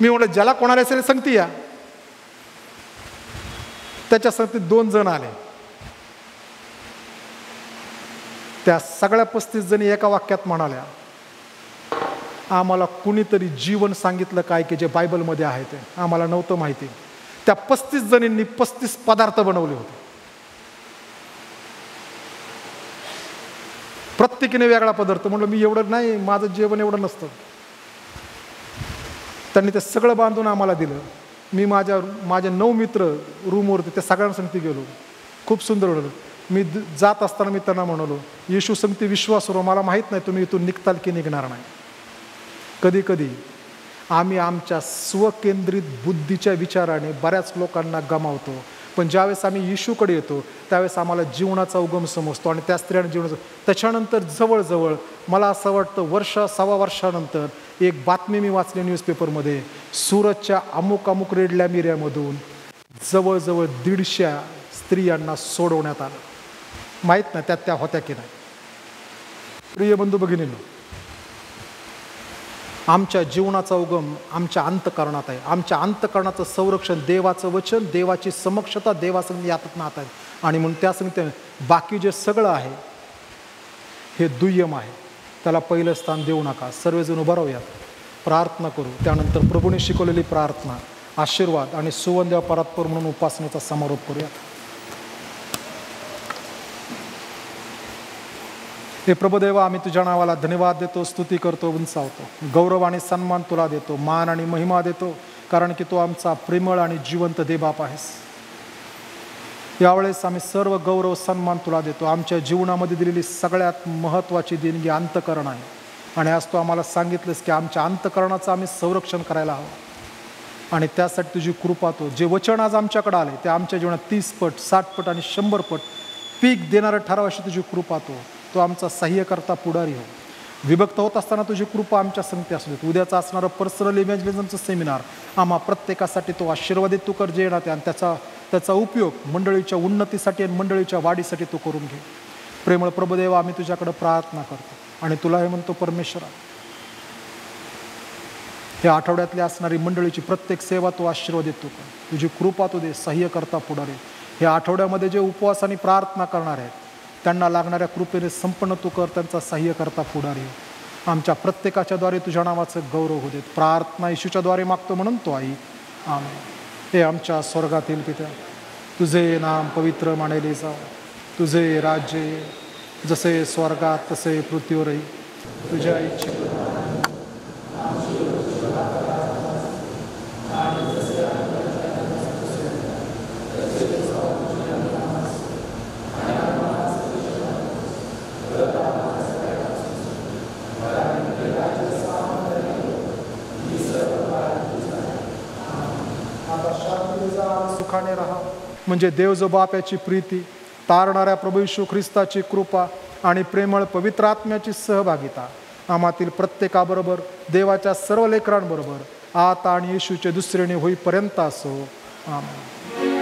मी म्हटलं ज्याला कोणाला असेल संगती या. त्याच्या संगतीत 2 जण आले. त्या सगळ्या 35 जणी एका वाक्यात म्हणाल्या, आम्हाला कुणीतरी जीवन सांगितलं काय की जे बायबलमध्ये आहे ते आम्हाला नव्हतं माहिती. त्या 35 जणींनी 35 पदार्थ बनवले होते, प्रत्येकीने वेगळा पदार्थ. म्हणलं मी एवढं नाही, माझं जेवण एवढं नसतं. त्यांनी ते सगळं बांधून आम्हाला दिलं. मी माझे 9 मित्र रूमवरती, त्या सगळ्यांसंगती गेलो. खूप सुंदर होतं. मी जात असताना मी त्यांना म्हणालो, येशू संगती विश्वासवर, मला माहीत नाही तुम्ही इथून निघताल की निघणार नाही. कधी कधी आम्ही आमच्या स्वकेंद्रित बुद्धीच्या विचाराने बऱ्याच लोकांना गमावतो. पण ज्यावेळेस आम्ही येशूकडे येतो त्यावेळेस आम्हाला जीवनाचा उगम समजतो. आणि त्या स्त्रियाने जीवनाचा, त्याच्यानंतर जवळजवळ मला असं वाटतं 1-1.25 वर्षानंतर एक बातमी मी वाचली न्यूजपेपरमध्ये, सुरतच्या अमुक अमुक रेड लॅम्प एरियामधून जवळजवळ 150 स्त्रियांना सोडवण्यात आलं. माहीत नाही त्यात त्या होत्या की नाही. प्रिय बंधू भगिनींनो, आमच्या जीवनाचा उगम आमच्या अंतःकरणात आहे. आमच्या अंतःकरणाचं संरक्षण देवाचं वचन, देवाची समक्षता, देवासंग यातच नात आहे. आणि म्हणून त्यासंग बाकी जे सगळं आहे हे दुय्यम आहे, त्याला पहिलं स्थान देऊ नका. सर्वजण उभं राहूयात, प्रार्थना करू. त्यानंतर प्रभूने शिकवलेली प्रार्थना, आशीर्वाद आणि सुवंद्या परात्पर म्हणून उपासनेचा समारोप करूयात. हे प्रभुदेवा, आम्ही तुझ्या नावाला धन्यवाद देतो, स्तुती करतो, उंचावतो. गौरव आणि सन्मान तुला देतो, मान आणि महिमा देतो, कारण की तू आमचा प्रेमळ आणि जिवंत देवबाप आहेस. यावेळेस आम्ही सर्व गौरव सन्मान तुला देतो. आमच्या जीवनामध्ये दिलेली सगळ्यात महत्त्वाची देणगी अंतःकरण आहे. आणि आज तू आम्हाला सांगितलंस की आमच्या अंतःकरणाचं आम्ही संरक्षण करायला हवं. आणि त्यासाठी तुझी कृपा तो जे वचन आज आमच्याकडे आले ते आमच्या जीवनात 30 पट 60 पट आणि 100 पट पीक देणारं ठरावाशी तुझी कृपा तो आमचा सहाय्य करता पुढारी हो. विभक्त होत असताना तुझी कृपा आमच्या संगती असू देत. उद्याचं असणारं पर्सनल इमॅजिनिझमचं सेमिनार आम्हा प्रत्येकासाठी तो आशीर्वादित तू कर जे येणार आणि त्याचा उपयोग मंडळीच्या उन्नतीसाठी आणि मंडळीच्या वाढीसाठी तू करून घे. प्रेमळ प्रभुदेव, आम्ही तुझ्याकडे प्रार्थना करतो आणि तुला हे म्हणतो, परमेश्वरा, या आठवड्यातली असणारी मंडळीची प्रत्येक सेवा तू आशीर्वादित तू कर. तुझी कृपा तू दे, सहाय्य करता पुढारी. या आठवड्यामध्ये जे उपवास आणि प्रार्थना करणार आहेत त्यांना लागणाऱ्या कृपेने संपन्न तू कर, त्यांचा सहाय्य करता पुढारी. आमच्या प्रत्येकाच्याद्वारे तुझ्या नावाचं गौरव होऊ देत. प्रार्थना येशूच्याद्वारे मागतो म्हणून तो आई. आमेन. हे आमच्या स्वर्गातील पित्या, तुझे नाम पवित्र मानले जाव. तुझे राज्य ये. जसे स्वर्गात तसे पृथ्वीवरही. तुझ्या इच्छे सुखाने राहा. म्हणजे देव जो बाप याची प्रीती, तारणाऱ्या प्रभू येशू ख्रिस्ताची कृपा आणि प्रेमळ पवित्र आत्म्याची सहभागिता आम्हातील प्रत्येकाबरोबर, देवाच्या सर्व लेकरांबरोबर आता आणि येशूचे दुसरेने होईपर्यंत असो. आमेन.